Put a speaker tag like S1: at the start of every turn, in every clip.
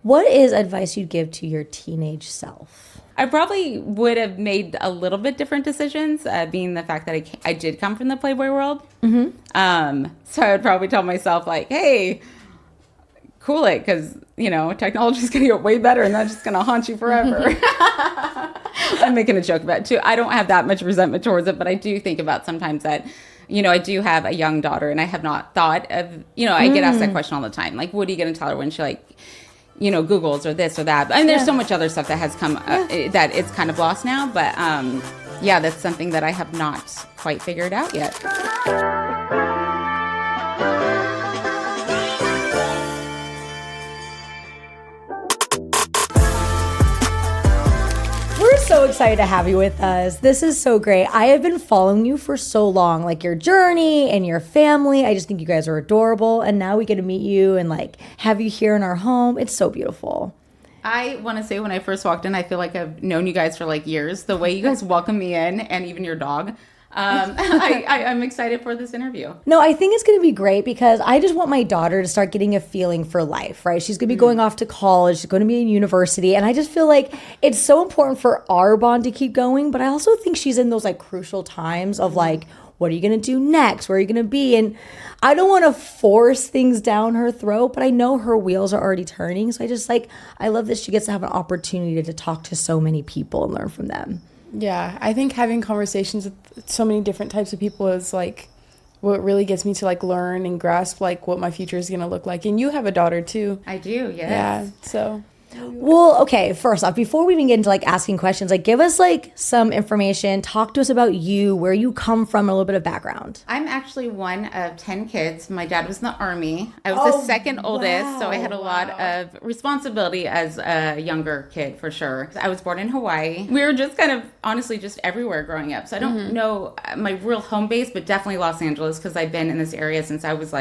S1: What is advice you'd give to your teenage self?
S2: I probably would have made a little bit different decisions, being the fact that I did come from the Playboy world. So I would probably tell myself, like, hey, cool it, because, technology is going to get way better and that's just going to haunt you forever. I'm making a joke about it, too. I don't have that much resentment towards it, but I do think about sometimes that, I do have a young daughter and I have not thought of, I get asked that question all the time. Like, what are you going to tell her when she, Googles or this or that? And there's so much other stuff that has come that it's kind of lost now. But that's something that I have not quite figured out yet.
S1: We're so excited to have you with us. This is so great. I have been following you for so long, like your journey and your family. I just think you guys are adorable. And now we get to meet you and have you here in our home. It's so beautiful.
S2: I want to say when I first walked in, I feel like I've known you guys for years. The way you guys welcome me in, and even your dog. I'm excited for this interview.
S1: No, I think it's going to be great because I just want my daughter to start getting a feeling for life, right? She's going to be going off to college, she's going to be in university. And I just feel like it's so important for our bond to keep going. But I also think she's in those crucial times of what are you going to do next? Where are you going to be? And I don't want to force things down her throat, but I know her wheels are already turning. So I just I love that she gets to have an opportunity to talk to so many people and learn from them.
S3: Yeah, I think having conversations with so many different types of people is what really gets me to learn and grasp what my future is going to look like. And you have a daughter too.
S2: I do, yes.
S3: Yeah, so.
S1: Well, okay, first off, before we even get into asking questions, give us some information, talk to us about you, where you come from, a little bit of background.
S2: I'm actually one of 10 kids. My dad was in the Army. I was the second oldest, so I had a lot of responsibility as a younger kid, for sure. I was born in Hawaii. We were just kind of, honestly, just everywhere growing up. So I don't know my real home base, but definitely Los Angeles, because I've been in this area since I was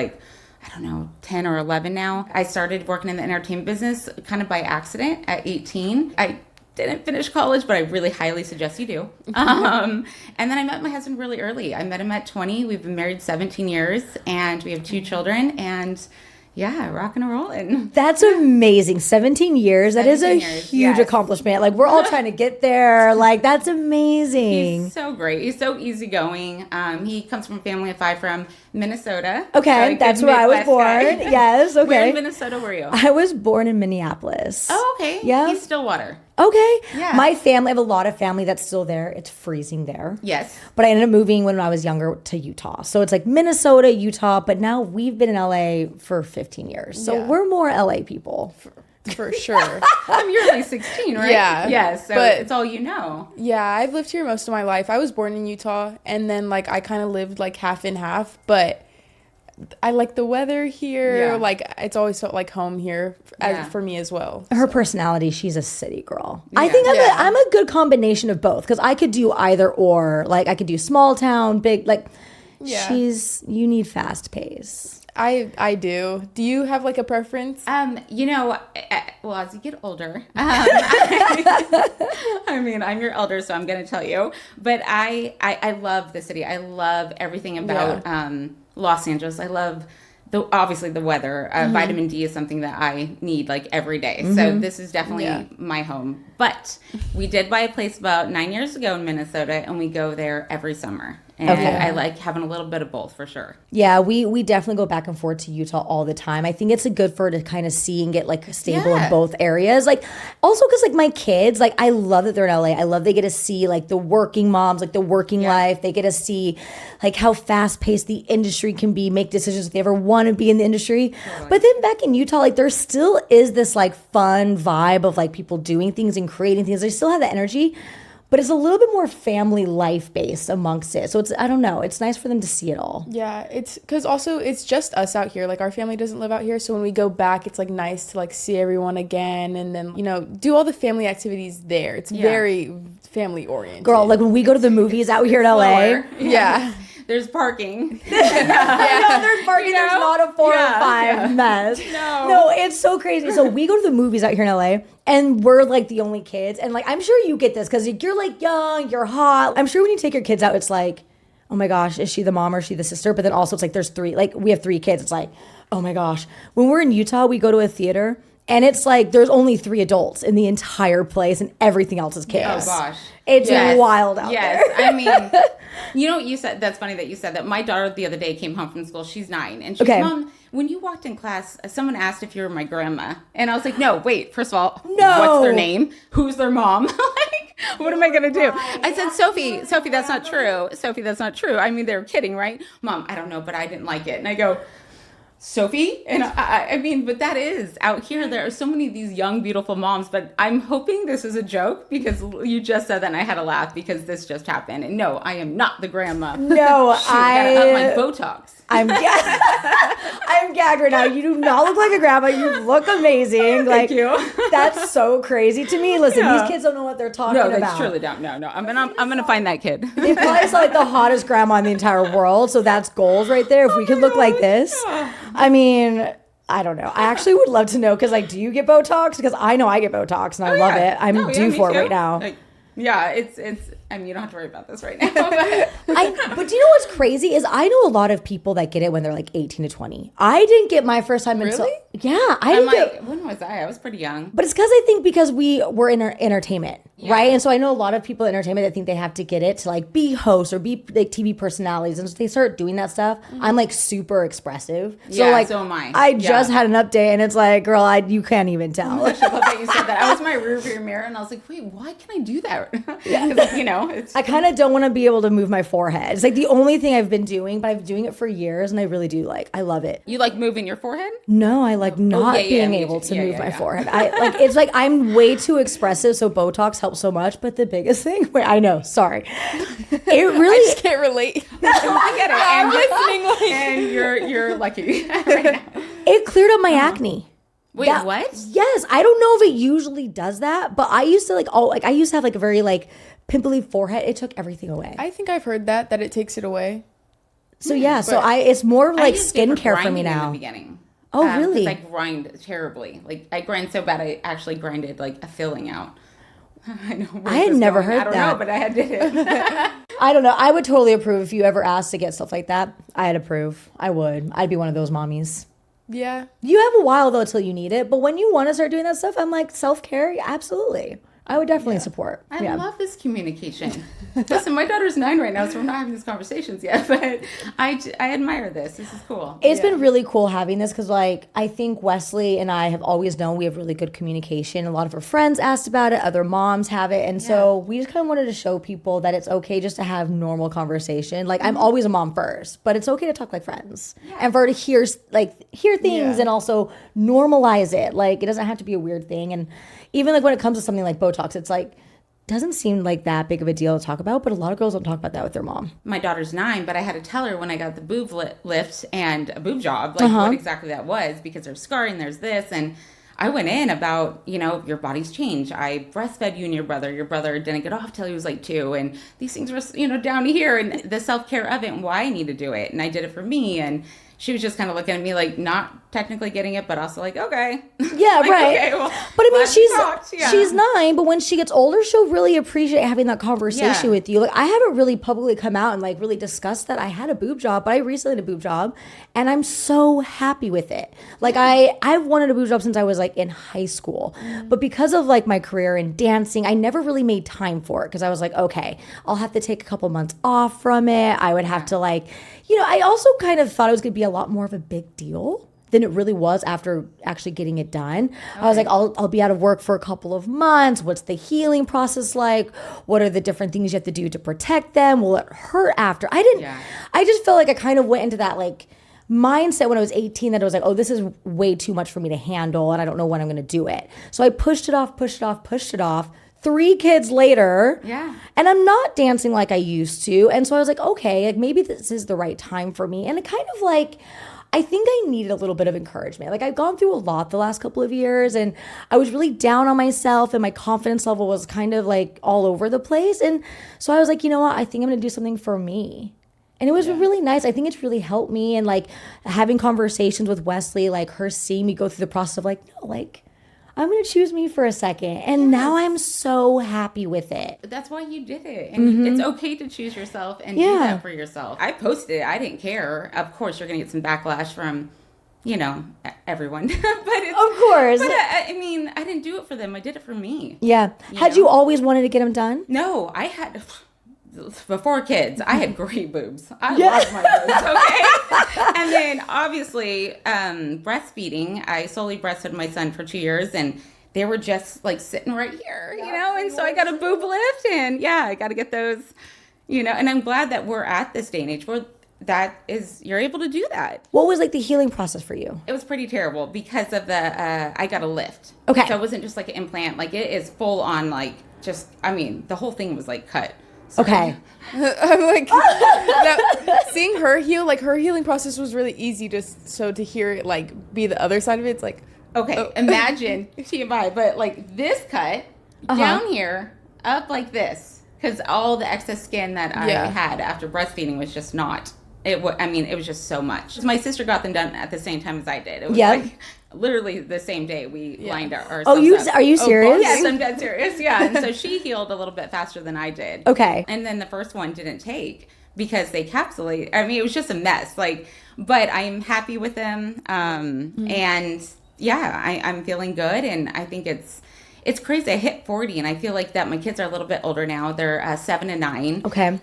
S2: 10 or 11 now. I started working in the entertainment business kind of by accident at 18. I didn't finish college, but I really highly suggest you do. And then I met my husband really early. I met him at 20. We've been married 17 years, and we have 2 children, and rocking and rolling.
S1: That's amazing. 17 years. That is a huge accomplishment. We're all trying to get there. That's amazing.
S2: He's so great. He's so easygoing. He comes from a family of 5 from Minnesota.
S1: Okay, that's where I was born. Yes, okay.
S2: Where in Minnesota were you?
S1: I was born in Minneapolis.
S2: Oh, okay.
S1: Yeah.
S2: He's Stillwater.
S1: Okay.
S2: Yeah.
S1: My family, I have a lot of family that's still there. It's freezing there.
S2: Yes.
S1: But I ended up moving when I was younger to Utah. So it's Minnesota, Utah, but now we've been in LA for 15 years. So we're more LA people.
S3: For sure.
S2: You're only 16, right?
S3: Yeah.
S2: Yes. So but it's all you know.
S3: Yeah, I've lived here most of my life. I was born in Utah, and then I kind of lived half and half, but I like the weather here.
S2: Yeah.
S3: It's always felt like home here for me as well.
S1: Her personality, she's a city girl. Yeah. I think I'm a good combination of both, because I could do either or. I could do small town, big, you need fast pace.
S3: I do. Do you have a preference?
S2: As you get older, I'm your elder, so I'm going to tell you, but I love the city. I love everything about Los Angeles. I love obviously the weather. Vitamin D is something that I need every day. So this is definitely my home. But we did buy a place about 9 years ago in Minnesota, and we go there every summer. And I like having a little bit of both, for sure.
S1: Yeah, we definitely go back and forth to Utah all the time. I think it's a good for her to kind of see and get stable in both areas. Also because my kids, I love that they're in LA. I love they get to see the working moms, the working life. They get to see how fast paced the industry can be, make decisions if they ever want to be in the industry. Totally. But then back in Utah, there still is this fun vibe of people doing things and creating things. They still have that energy. But it's a little bit more family life based amongst it. So I don't know. It's nice for them to see it all.
S3: Yeah, it's because also it's just us out here. Our family doesn't live out here. So when we go back, it's nice to see everyone again. And then, do all the famy activities there. It's very family oriented.
S1: Girl, when we go to the movies out here in LA.
S3: Yeah.
S2: There's parking.
S1: There's parking. There's not a 4 or 5 mess. No, it's so crazy. So we go to the movies out here in LA, and we're the only kids. And I'm sure you get this because you're young, you're hot. I'm sure when you take your kids out, it's oh my gosh, is she the mom or is she the sister? But then also it's there's 3. We have 3 kids. It's oh my gosh. When we're in Utah, we go to a theater. And it's like there's only 3 adults in the entire place and everything else is kids.
S2: Oh gosh.
S1: It's wild out there.
S2: I mean, you know what you said? That's funny that you said that. My daughter the other day came home from school. She's 9. And she's, Mom, when you walked in class, someone asked if you were my grandma. And I was like, no, wait, first of all, what's their name? Who's their mom? Like, what am I going to do? I said, Sophie, that's not true. Sophie, that's not true. I mean, they were kidding, right? Mom, I don't know, but I didn't like it. And I go, Sophie? And I mean, but that is out here. There are so many of these young, beautiful moms, but I'm hoping this is a joke because you just said that and I had to laugh because this just happened. And no, I am not the grandma.
S1: No,
S2: I got my Botox.
S1: I'm gagged right now. You do not look like a grandma. You look amazing.
S2: Thank you.
S1: That's so crazy to me. Listen, these kids don't know what they're talking about.
S2: No, they truly don't. No. I'm gonna find that kid.
S1: They probably saw like the hottest grandma in the entire world. So that's goals right there. If we could look like this, I mean, I don't know. I actually would love to know because like, do you get Botox? Because I know I get Botox and I love it. I'm due for it right now.
S2: Like, yeah, it's. I mean, you don't have to worry about this right now. But
S1: do you know what's crazy is I know a lot of people that get it when they're like 18 to 20. I didn't get my first time until
S2: when was I? I was pretty young.
S1: But it's because we were in our entertainment, right? And so I know a lot of people in entertainment that think they have to get it to like be hosts or be like TV personalities, and so they start doing that stuff. I'm like super expressive, so like
S2: so am I.
S1: I just had an update, and it's like, girl, you can't even tell.
S2: I love that you said that. I was in my rearview mirror, and I was like, wait, why can I do that? Because you know.
S1: I kind of don't want to be able to move my forehead. It's like the only thing I've been doing, but I've been doing it for years, and I really do I love it.
S2: You like moving your forehead?
S1: No, I like not being able to move my forehead. It's like I'm way too expressive, so Botox helps so much. But the biggest thing, I know, sorry, it really
S3: I just can't relate.
S2: I get it. I'm listening, and you're lucky right now.
S1: It cleared up my acne.
S2: Wait, what?
S1: Yes, I don't know if it usually does that, but I used to I used to have like a very like pimply forehead. It took everything away.
S3: I think I've heard that it takes it away.
S1: So it's more like skincare for me now.
S2: In the beginning.
S1: Oh, really?
S2: I grind terribly. Like I grind so bad, I actually grinded like a filling out. I know.
S1: I had never heard that.
S2: I don't know, but I did it.
S1: I don't know. I would totally approve if you ever asked to get stuff like that. I'd approve. I would. I'd be one of those mommies.
S3: Yeah.
S1: You have a while though till you need it, but when you want to start doing that stuff, I'm like self-care, absolutely. I would definitely support.
S2: I love this communication. Listen, my daughter's 9 right now, so we're not having these conversations yet, but I admire this. This is cool.
S1: It's been really cool having this because, like, I think Wesley and I have always known we have really good communication. A lot of her friends asked about it. Other moms have it. And so we just kind of wanted to show people that it's okay just to have normal conversation. Like, I'm always a mom first, but it's okay to talk like friends. Yeah. And for her to hear things and also normalize it. Like, it doesn't have to be a weird thing. And even, like, when it comes to something like Botox, it's like, doesn't seem like that big of a deal to talk about, but a lot of girls don't talk about that with their mom.
S2: My daughter's 9, but I had to tell her when I got the boob lift and a boob job, like what exactly that was, because there's scarring, there's this, and I went in about, your body's changed. I breastfed you and your brother didn't get off till he was like 2, and these things were, down here, and the self-care of it and why I need to do it, and I did it for me, and she was just kind of looking at me like not technically getting it, but also like, okay.
S1: Yeah,
S2: like,
S1: right.
S2: Okay, well,
S1: but I mean, she's 9, but when she gets older, she'll really appreciate having that conversation with you. Like, I haven't really publicly come out and like really discussed that I had a boob job, but I recently had a boob job and I'm so happy with it. Like I've wanted a boob job since I was like in high school, but because of like my career in dancing, I never really made time for it because I was like, okay, I'll have to take a couple months off from it. I would have to like, I also kind of thought it was going to be a lot more of a big deal than it really was after actually getting it done. Okay. I was like, I'll be out of work for a couple of months. What's the healing process like? What are the different things you have to do to protect them? Will it hurt after? I just felt like I kind of went into that like mindset when I was 18 that I was like, oh, this is way too much for me to handle and I don't know when I'm going to do it. So I pushed it off. 3 kids later, and I'm not dancing like I used to. And so I was like, okay, like maybe this is the right time for me. And it kind of like, I think I needed a little bit of encouragement. Like I've gone through a lot the last couple of years and I was really down on myself and my confidence level was kind of like all over the place. And so I was like, you know what? I think I'm going to do something for me. And it was really nice. I think it's really helped me. And like having conversations with Wesley, like her seeing me go through the process of like, no, like, I'm going to choose me for a second. And now I'm so happy with it.
S2: That's why you did it. And it's okay to choose yourself and do that for yourself. I posted it. I didn't care. Of course, you're going to get some backlash from, you know, everyone. But
S1: of course.
S2: But I mean, I didn't do it for them. I did it for me.
S1: Yeah. Had you always wanted to get them done?
S2: No, I had, before kids, I had great boobs. I love my boobs, okay? And then obviously, breastfeeding, I solely breastfed my son for 2 years, and they were just like sitting right here, you know? And so I got a boob lift, and I got to get those, you know, and I'm glad that we're at this day and age where you're able to do that.
S1: What was like the healing process for you?
S2: It was pretty terrible because of I got a lift.
S1: Okay.
S2: So it wasn't just like an implant. Like it is full on like the whole thing was like cut. So,
S1: okay.
S3: I'm like, seeing her heal, like her healing process was really easy to hear it like be the other side of it. It's like,
S2: okay, imagine TMI, but like this cut down here, up like this. Because all the excess skin that I had after breastfeeding was just not. It was just so much. My sister got them done at the same time as I did. It was like literally the same day we lined ourselves up.
S1: Are you serious?
S2: Yes, I'm dead serious. Yeah, and so she healed a little bit faster than I did.
S1: Okay.
S2: And then the first one didn't take because they capsulate. I mean, it was just a mess. Like, but I'm happy with them. And I'm feeling good, and I think it's crazy. I hit 40, and I feel like that my kids are a little bit older now. They're 7 and 9.
S1: Okay.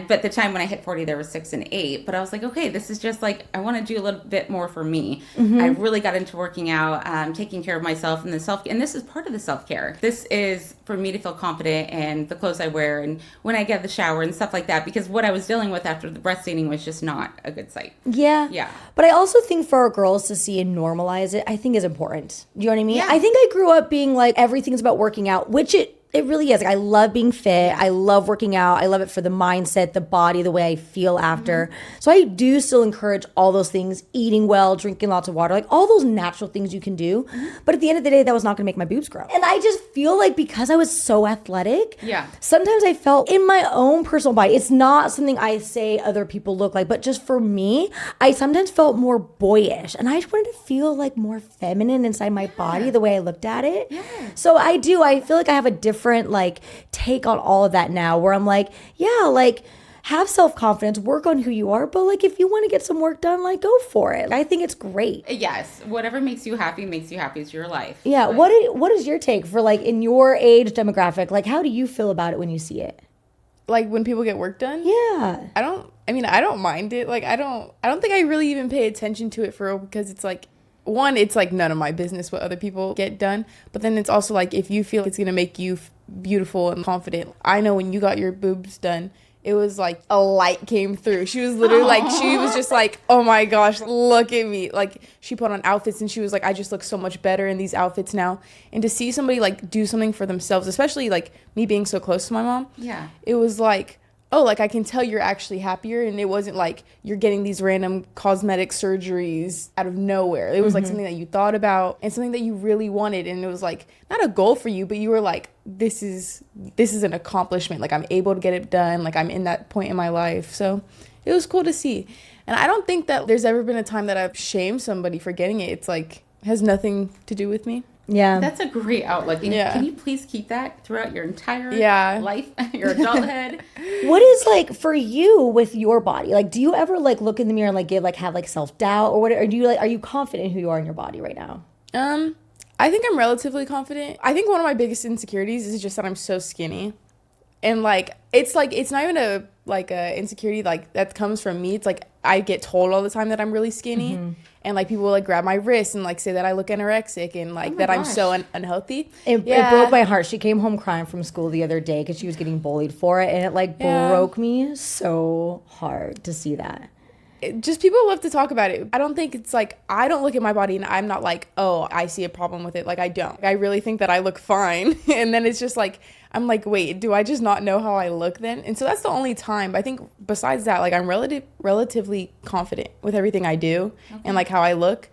S2: But the time when I hit 40, they were 6 and 8. But I was like, okay, this is just like, I want to do a little bit more for me. I really got into working out, taking care of myself, and this is part of the self-care. This is for me to feel confident in the clothes I wear and when I get the shower and stuff like that, because what I was dealing with after the breastfeeding was just not a good sight.
S1: Yeah.
S2: Yeah.
S1: But I also think for our girls to see and normalize it, I think is important. Do you know what I mean?
S2: Yeah.
S1: I think I grew up being like, everything's about working out, which it really is. Like, I love being fit. I love working out. I love it for the mindset, the body, the way I feel after. So I do still encourage all those things, eating well, drinking lots of water, like all those natural things you can do. But at the end of the day, that was not going to make my boobs grow. And I just feel like because I was so athletic, sometimes I felt in my own personal body, it's not something I say other people look like, but just for me, I sometimes felt more boyish. And I just wanted to feel like more feminine inside my body, the way I looked at it. So I feel like I have a different like take on all of that now, where I'm like, like have self-confidence, work on who you are, but like if you want to get some work done, like go for it. I think it's great.
S2: Yes, whatever makes you happy is your life.
S1: Yeah. Like, what is your take for like in your age demographic? Like, how do you feel about it when you see it?
S3: Like when people get work done?
S1: Yeah.
S3: I don't mind it. Like I don't think I really even pay attention to it for real, because it's like, one, it's like none of my business what other people get done. But then it's also like, if you feel it's going to make you beautiful and confident. I know when you got your boobs done, it was like a light came through. She was literally like, she was just like, oh my gosh, look at me. Like she put on outfits and she was like, I just look so much better in these outfits now. And to see somebody like do something for themselves, especially like me being so close to my mom. Yeah. It was like, oh, like I can tell you're actually happier, and it wasn't like you're getting these random cosmetic surgeries out of nowhere. It was like something that you thought about and something that you really wanted, and it was like not a goal for you, but you were like, this is an accomplishment. Like I'm able to get it done. Like I'm in that point in my life. So it was cool to see. And I don't think that there's ever been a time that I've shamed somebody for getting it. It's like has nothing to do with me.
S1: Yeah.
S2: That's a great outlook. And can you please keep that throughout your entire life, your adulthood?
S1: What is like for you with your body? Like, do you ever like look in the mirror and like have like self-doubt or what? Or do you like, are you confident in who you are in your body right now?
S3: I think I'm relatively confident. I think one of my biggest insecurities is just that I'm so skinny. And like it's not even a insecurity like that comes from me. It's like I get told all the time that I'm really skinny, and like people will like grab my wrist and like say that I look anorexic and like that I'm so unhealthy.
S1: It broke my heart. She came home crying from school the other day because she was getting bullied for it, and it like broke me so hard to see that.
S3: Just people love to talk about it. I don't think it's like, I don't look at my body and I'm not like, oh, I see a problem with it. Like I don't. I really think that I look fine. And then it's just like, I'm like, wait, do I just not know how I look then? And so that's the only time. But I think besides that, like I'm relatively confident with everything I do and like how I look.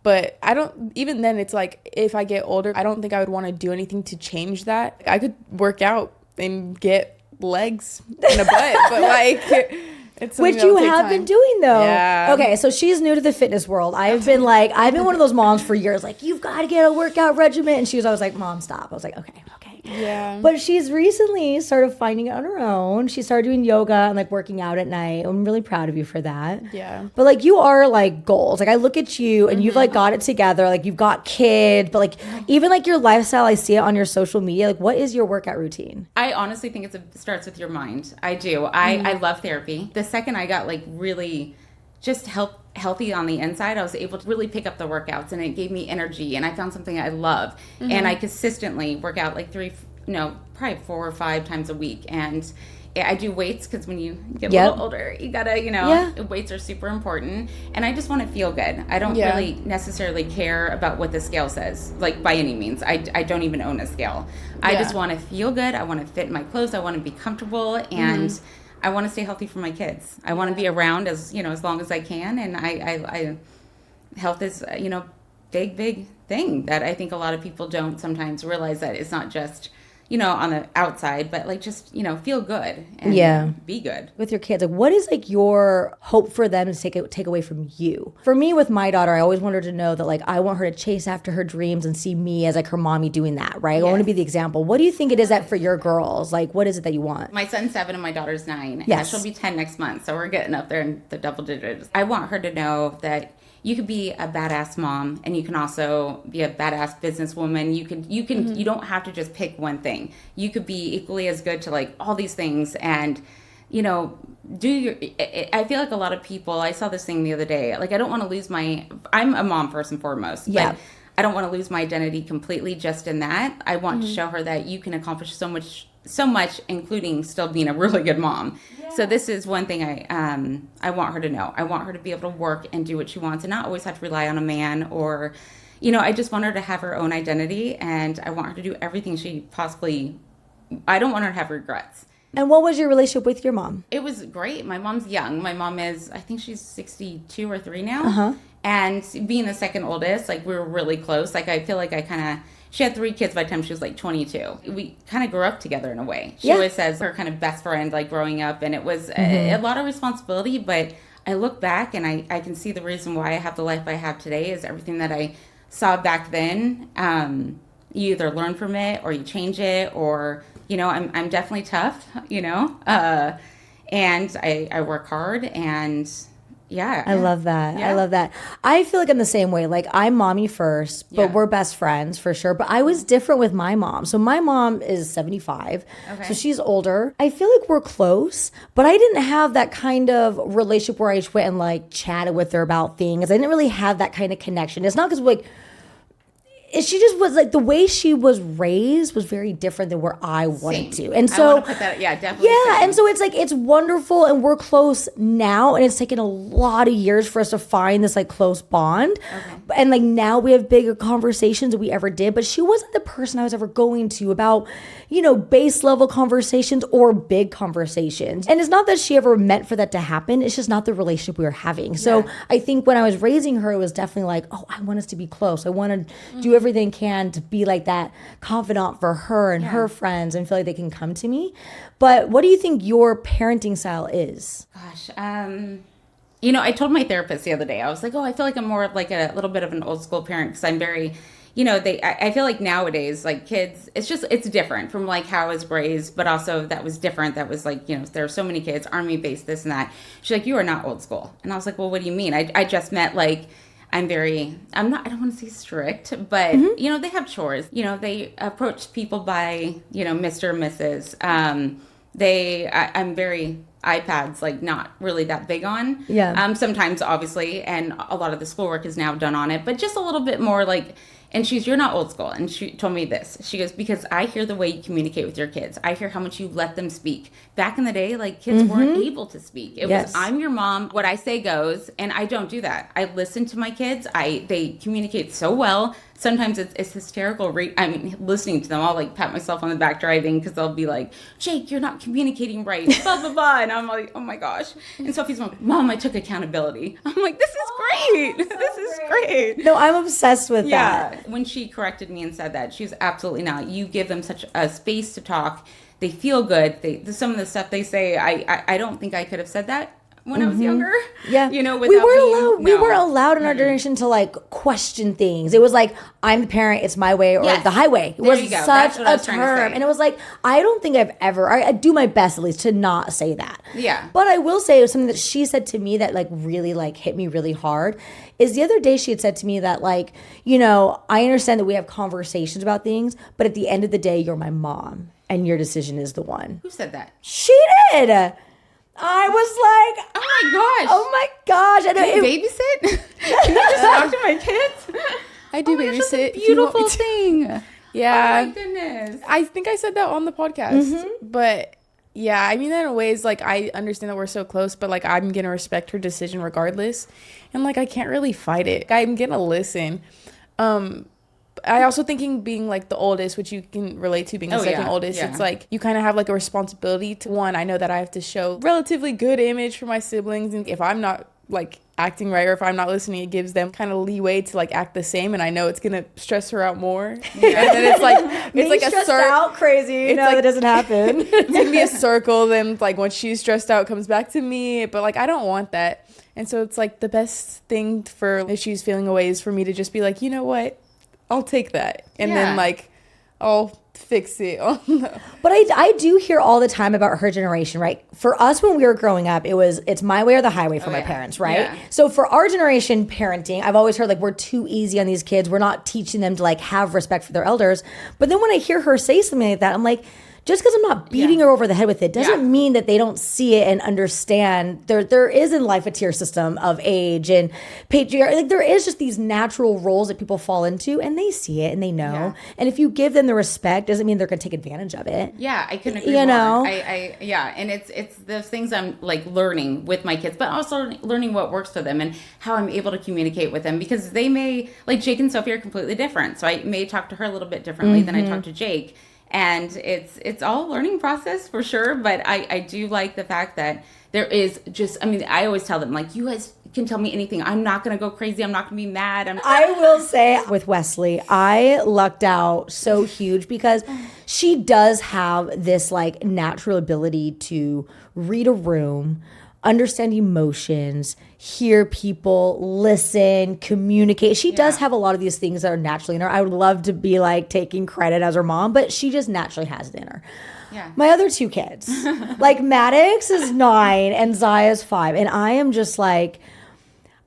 S3: But I don't, even then it's like, if I get older, I don't think I would want to do anything to change that. I could work out and get legs and a butt, but like... It's
S1: which you have been doing though.
S3: Yeah.
S1: Okay, so she's new to the fitness world. I've been one of those moms for years. Like, you've got to get a workout regimen, and she was always like, "Mom, stop." I was like, "Okay."
S3: Yeah.
S1: But she's recently started finding it on her own. She started doing yoga and like working out at night. I'm really proud of you for that.
S3: Yeah.
S1: But like, you are like goals. Like, I look at you and you've like got it together. Like, you've got kids, but like even like your lifestyle, I see it on your social media. Like, what is your workout routine?
S2: I honestly think it starts with your mind. I do. I love therapy. The second I got like really just healthy on the inside, I was able to really pick up the workouts, and it gave me energy, and I found something I love. And I consistently work out like probably 4 or 5 times a week. And I do weights because when you get a little older, you gotta, weights are super important. And I just want to feel good. I don't really necessarily care about what the scale says, like by any means. I don't even own a scale. I just want to feel good. I want to fit in my clothes. I want to be comfortable, and I want to stay healthy for my kids. I want to be around as long as I can. And I health is, big thing that I think a lot of people don't sometimes realize, that it's not just, on the outside, but like just, feel good and be good.
S1: With your kids, like, what is like your hope for them to take away from you? For me, with my daughter, I always want her to know that like I want her to chase after her dreams and see me as like her mommy doing that, right? I want to be the example. What do you think it is that for your girls? Like, what is it that you want?
S2: My son's 7 and my daughter's 9.
S1: Yes.
S2: And she'll be 10 next month, so we're getting up there in the double digits. I want her to know that you could be a badass mom, and you can also be a badass businesswoman. You don't have to just pick one thing. You could be equally as good to like all these things, and I feel like a lot of people, I saw this thing the other day, like I don't want to lose I'm a mom first and foremost, but I don't want to lose my identity completely just in that. I want to show her that you can accomplish so much, including still being a really good mom. So this is one thing I want her to know. I want her to be able to work and do what she wants and not always have to rely on a man, or, I just want her to have her own identity, and I want her to do everything I don't want her to have regrets.
S1: And what was your relationship with your mom?
S2: It was great. My mom's young. My mom is, I think she's 62 or 3 now. And being the second oldest, like we were really close. Like I feel like she had 3 kids by the time she was like 22. We kind of grew up together in a way. She always says her kind of best friend, like growing up, and it was a lot of responsibility, but I look back and I can see the reason why I have the life I have today is everything that I saw back then. You either learn from it or you change it, or, I'm definitely tough, and I work hard, and I love that.
S1: I love that. I feel like I'm the same way. Like, I'm mommy first, but we're best friends for sure. But I was different with my mom. So my mom is 75. So she's older. I feel like we're close, but I didn't have that kind of relationship where I just went and like chatted with her about things. I didn't really have that kind of connection. It's not because like, she just was like, the way she was raised was very different than where I wanted to. And so,
S2: I want to put that, definitely.
S1: Yeah. And so it's like, it's wonderful, and we're close now. And it's taken a lot of years for us to find this like close bond. And like now we have bigger conversations than we ever did. But she wasn't the person I was ever going to about, base level conversations or big conversations. And it's not that she ever meant for that to happen. It's just not the relationship we were having. So I think when I was raising her, it was definitely like, oh, I want us to be close. I want to do everything can to be like that confidant for her and her friends, and feel like they can come to me. But what do you think your parenting style is?
S2: Gosh, I told my therapist the other day, I was like, I feel like I'm more of like a little bit of an old school parent, because I'm very, I feel like nowadays, like kids, it's different from like how I was raised, but also that was different. That was like, there are so many kids, army based, this and that. She's like, you are not old school. And I was like, well, what do you mean? I just meant like, I don't want to say strict, but, they have chores. They approach people by, Mr. and Mrs. I'm very iPads, like not really that big on. Sometimes, obviously, and a lot of the schoolwork is now done on it, but just a little bit more like, and you're not old school. And she told me this. She goes, because I hear the way you communicate with your kids. I hear how much you let them speak. Back in the day, like kids weren't able to speak. It was, I'm your mom. What I say goes. And I don't do that. I listen to my kids. They communicate so well. Sometimes it's hysterical. Listening to them, I'll like pat myself on the back driving, because they'll be like, Jake, you're not communicating right, blah, blah, blah. And I'm like, oh my gosh. And Sophie's like, Mom, I took accountability. I'm like, this is great. This is great.
S1: No, I'm obsessed with that.
S2: When she corrected me and said that, she was absolutely not. You give them such a space to talk. They feel good. Some of the stuff they say, I don't think I could have said that when I was younger.
S1: Yeah.
S2: You know,
S1: we weren't allowed in our generation to like question things. It was like, I'm the parent, it's my way or the highway. It was such a term. And it was like, I don't think I do my best at least to not say that.
S2: Yeah.
S1: But I will say it was something that she said to me that like really like hit me really hard is the other day she had said to me that like, you know, I understand that we have conversations about things, but at the end of the day, you're my mom and your decision is the one.
S2: Who said that?
S1: She did. I was like,
S2: oh
S1: my gosh.
S2: Can you babysit? Can you just talk to my kids?
S3: I do babysit.
S2: That's a beautiful thing.
S3: Yeah.
S2: Oh my goodness.
S3: I think I said that on the podcast. But yeah, I mean that in ways like I understand that we're so close, but like I'm gonna respect her decision regardless. And like I can't really fight it. I'm gonna listen. I also thinking being like the oldest, which you can relate to being the second oldest, it's like you kind of have like a responsibility to one. I know that I have to show relatively good image for my siblings, and if I'm not like acting right or if I'm not listening, it gives them kind of leeway to like act the same, and I know it's gonna stress her out more. And then it's like a
S1: stressed out crazy. You know, that doesn't happen.
S3: It's gonna be a circle. Then like when she's stressed out, it comes back to me. But like I don't want that, and so it's like the best thing for if she's feeling away is for me to just be like, you know what, I'll take that, and then like I'll fix it.
S1: But I do hear all the time about her generation, right? For us when we were growing up, it's my way or the highway for my parents, right?
S2: Yeah.
S1: So for our generation parenting, I've always heard like we're too easy on these kids. We're not teaching them to like have respect for their elders. But then when I hear her say something like that, I'm like, just because I'm not beating her over the head with it doesn't mean that they don't see it and understand. There is in life a tier system of age and patriarchy. Like there is just these natural roles that people fall into, and they see it and they know. Yeah. And if you give them the respect, doesn't mean they're going to take advantage of it.
S2: Yeah, I couldn't agree more. Know, and it's those things I'm like learning with my kids, but also learning what works for them and how I'm able to communicate with them, because they may like Jake and Sophie are completely different. So I may talk to her a little bit differently than I talk to Jake. And it's all a learning process for sure. But I do like the fact that there is just, I mean, I always tell them, like, you guys can tell me anything. I'm not going to go crazy. I'm not going to be mad.
S1: I will say with Wesley, I lucked out so huge because she does have this like natural ability to read a room, understand emotions, hear people, listen, communicate. She does have a lot of these things that are naturally in her. I would love to be like taking credit as her mom, but she just naturally has it in her. Yeah. My other two kids, like Maddox is 9 and Zaya's 5. And I am just like,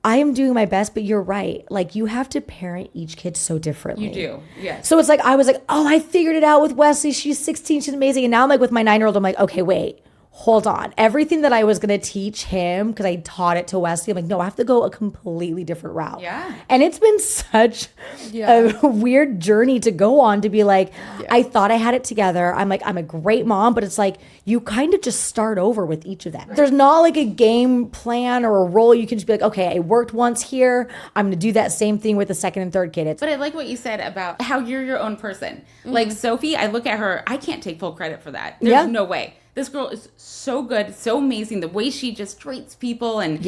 S1: I am doing my best, but you're right. Like you have to parent each kid so differently.
S2: You do, yes.
S1: So it's like, I was like, oh, I figured it out with Wesley. She's 16, she's amazing. And now I'm like with my 9-year-old, I'm like, okay, wait. Hold on. Everything that I was going to teach him, because I taught it to Wesley, I'm like, no, I have to go a completely different route. Yeah. And it's been such a weird journey to go on to be like, I thought I had it together. I'm like, I'm a great mom, but it's like, you kind of just start over with each of them. Right. There's not like a game plan or a role. You can just be like, okay, I worked once here. I'm going to do that same thing with the second and third kid.
S2: But I like what you said about how you're your own person. Mm-hmm. Like Sophie, I look at her, I can't take full credit for that. There's no way. This girl is so good, so amazing. The way she just treats people and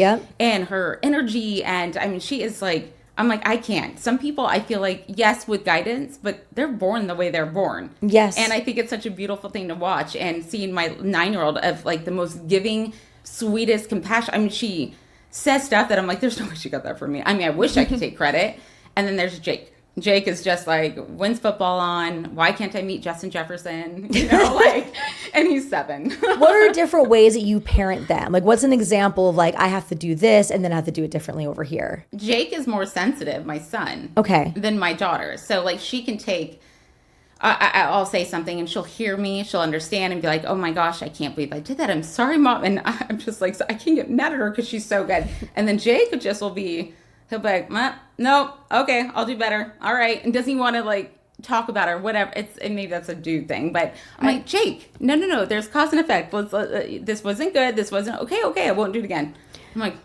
S2: her energy. And I mean, she is like, I'm like, I can't. Some people I feel like, yes, with guidance, but they're born the way they're born. Yes. And I think it's such a beautiful thing to watch, and seeing my 9-year-old of like the most giving, sweetest, compassion. I mean, she says stuff that I'm like, there's no way she got that from me. I mean, I wish I could take credit. And then there's Jake. Jake is just like, when's football on? Why can't I meet Justin Jefferson? You know, like, and he's 7.
S1: What are different ways that you parent them? Like, what's an example of like, I have to do this and then I have to do it differently over here?
S2: Jake is more sensitive, my son, than my daughter. So like, she can take, I'll say something and she'll hear me, she'll understand and be like, oh my gosh, I can't believe I did that. I'm sorry, Mom. And I'm just like, I can't get mad at her because she's so good. And then Jake he'll be like, no, okay, I'll do better. All right. And doesn't he want to like talk about it or whatever? And maybe that's a dude thing, but I'm like, Jake, no, there's cause and effect. This wasn't good. This wasn't okay. I won't do it again. I'm like,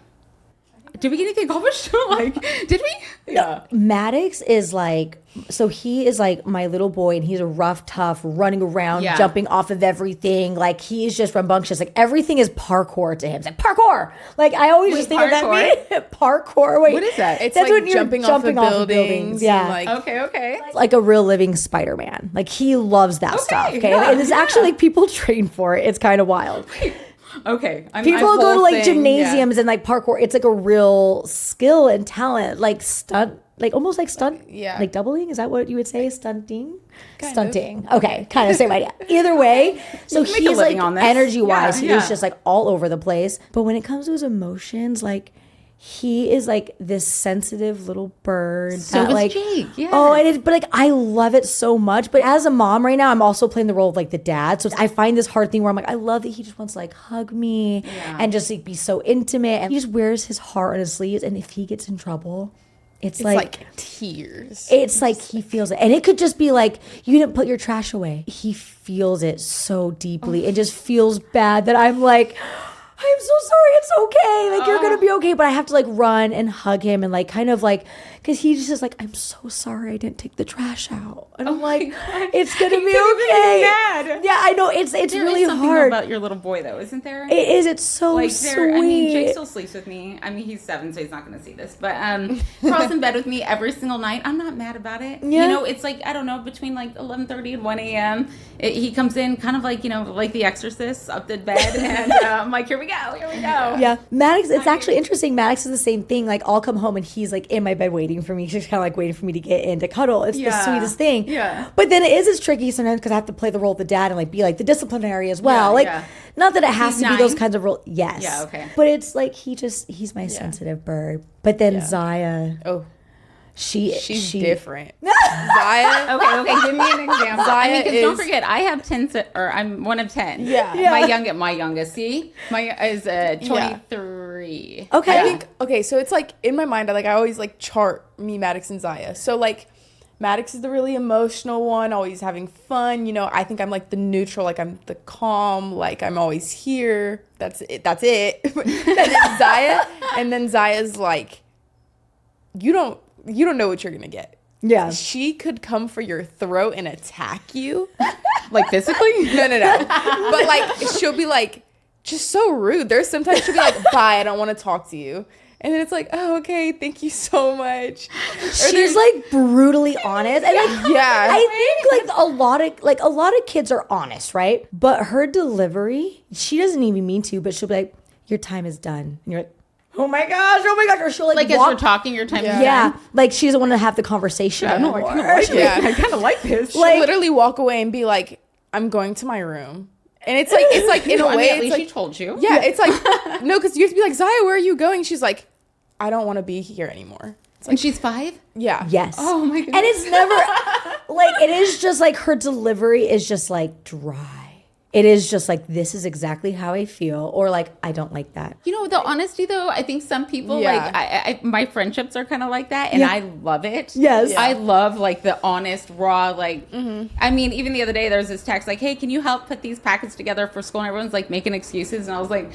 S2: did we get anything accomplished? Like, did we?
S1: Yeah. Maddox is like, so he is like my little boy, and he's a rough, tough, running around, jumping off of everything. Like, he's just rambunctious. Like, everything is parkour to him. It's like, parkour! Like, I always just think of that. Parkour? Wait.
S2: What is that?
S3: It's that's like when jumping off of buildings.
S1: Yeah.
S3: Like,
S2: okay.
S1: Like a real living Spider-Man. Like, he loves that stuff. Okay. And it's actually like people train for it. It's kind of wild.
S2: Okay.
S1: People go to like gymnasiums and like parkour. It's like a real skill and talent, like stunt, like almost like stunt, like doubling. Is that what you would say? Stunting? Stunting. Okay, kind of same idea. Either way, so he's like energy wise, he is just like all over the place. But when it comes to his emotions, like he is like this sensitive little bird.
S2: So
S1: that, like,
S2: Jake. Yeah.
S1: Oh, it is. But like I love it so much. But as a mom right now, I'm also playing the role of like the dad. So I find this hard thing where I'm like, I love that he just wants to like hug me and just like be so intimate. And he just wears his heart on his sleeves. And if he gets in trouble, it's like
S3: tears.
S1: It's like he feels it. And it could just be like, you didn't put your trash away. He feels it so deeply. It just feels bad that I'm like, I'm so sorry. It's okay. Like, you're going to be okay. But I have to like run and hug him and like kind of like, because he's just like, I'm so sorry I didn't take the trash out. And I'm like, it's going to be okay. Yeah, I know. It's really
S2: something
S1: hard.
S2: About your little boy, though, isn't there?
S1: It is. It's so like, sweet.
S2: I mean, Jake still sleeps with me. I mean, he's 7, so he's not going to see this. But crawls in bed with me every single night. I'm not mad about it. Yeah. You know, it's like, I don't know, between like 11:30 and 1 a.m. He comes in kind of like, you know, like The Exorcist up the bed. And I'm like, here we go.
S1: Yeah. Maddox, it's actually interesting. Maddox is the same thing. Like, I'll come home and he's like in my bed waiting for me. She's kind of like waiting for me to get in to cuddle. It's the sweetest thing. Yeah. But then it is tricky sometimes because I have to play the role of the dad and like be like the disciplinary as well. Not that it has to be those kinds of roles. Yes. Yeah, okay. But it's like he's my sensitive bird. But then Zaya. Oh. She's different.
S3: Zaya.
S2: Okay. Give me an example. Zaya because don't forget, I have 10, or I'm one of 10. Yeah. My youngest. See, is 23.
S3: Okay. I think so it's like in my mind, I always like chart me, Maddox, and Zaya. So like, Maddox is the really emotional one, always having fun. You know, I think I'm like the neutral, like I'm the calm, like I'm always here. That's it. and then Zaya's like, you don't know what you're gonna get. Yeah. She could come for your throat and attack you.
S2: Like physically?
S3: No. But like she'll be like just so rude. There's sometimes she'll be like, bye, I don't want to talk to you. And then it's like, oh, okay, thank you so much.
S1: She's like brutally honest. And like, I think like a lot of kids are honest, right? But her delivery, she doesn't even mean to, but she'll be like, your time is done. And you're like, oh my gosh. Or she'll like
S2: as we're talking, your time is done. Yeah,
S1: like she doesn't want to have the conversation anymore.
S2: I kind of like it. I kind of like this.
S3: She'll like, literally walk away and be like, I'm going to my room. And it's like in a way,
S2: at least she told you.
S3: Yeah, it's like, no, because you have to be like, Zaya, where are you going? She's like, I don't want to be here anymore.
S2: Like, and she's 5?
S3: Yeah.
S1: Yes.
S2: Oh my goodness.
S1: And it's never, like, it is just like her delivery is just like dry. It is just like, this is exactly how I feel. Or like, I don't like that.
S2: You know, the honesty though, I think some people like, I my friendships are kind of like that. And I love it.
S1: Yes.
S2: I love like the honest, raw, like, I mean, even the other day, there was this text like, hey, can you help put these packets together for school? And everyone's like making excuses. And I was like,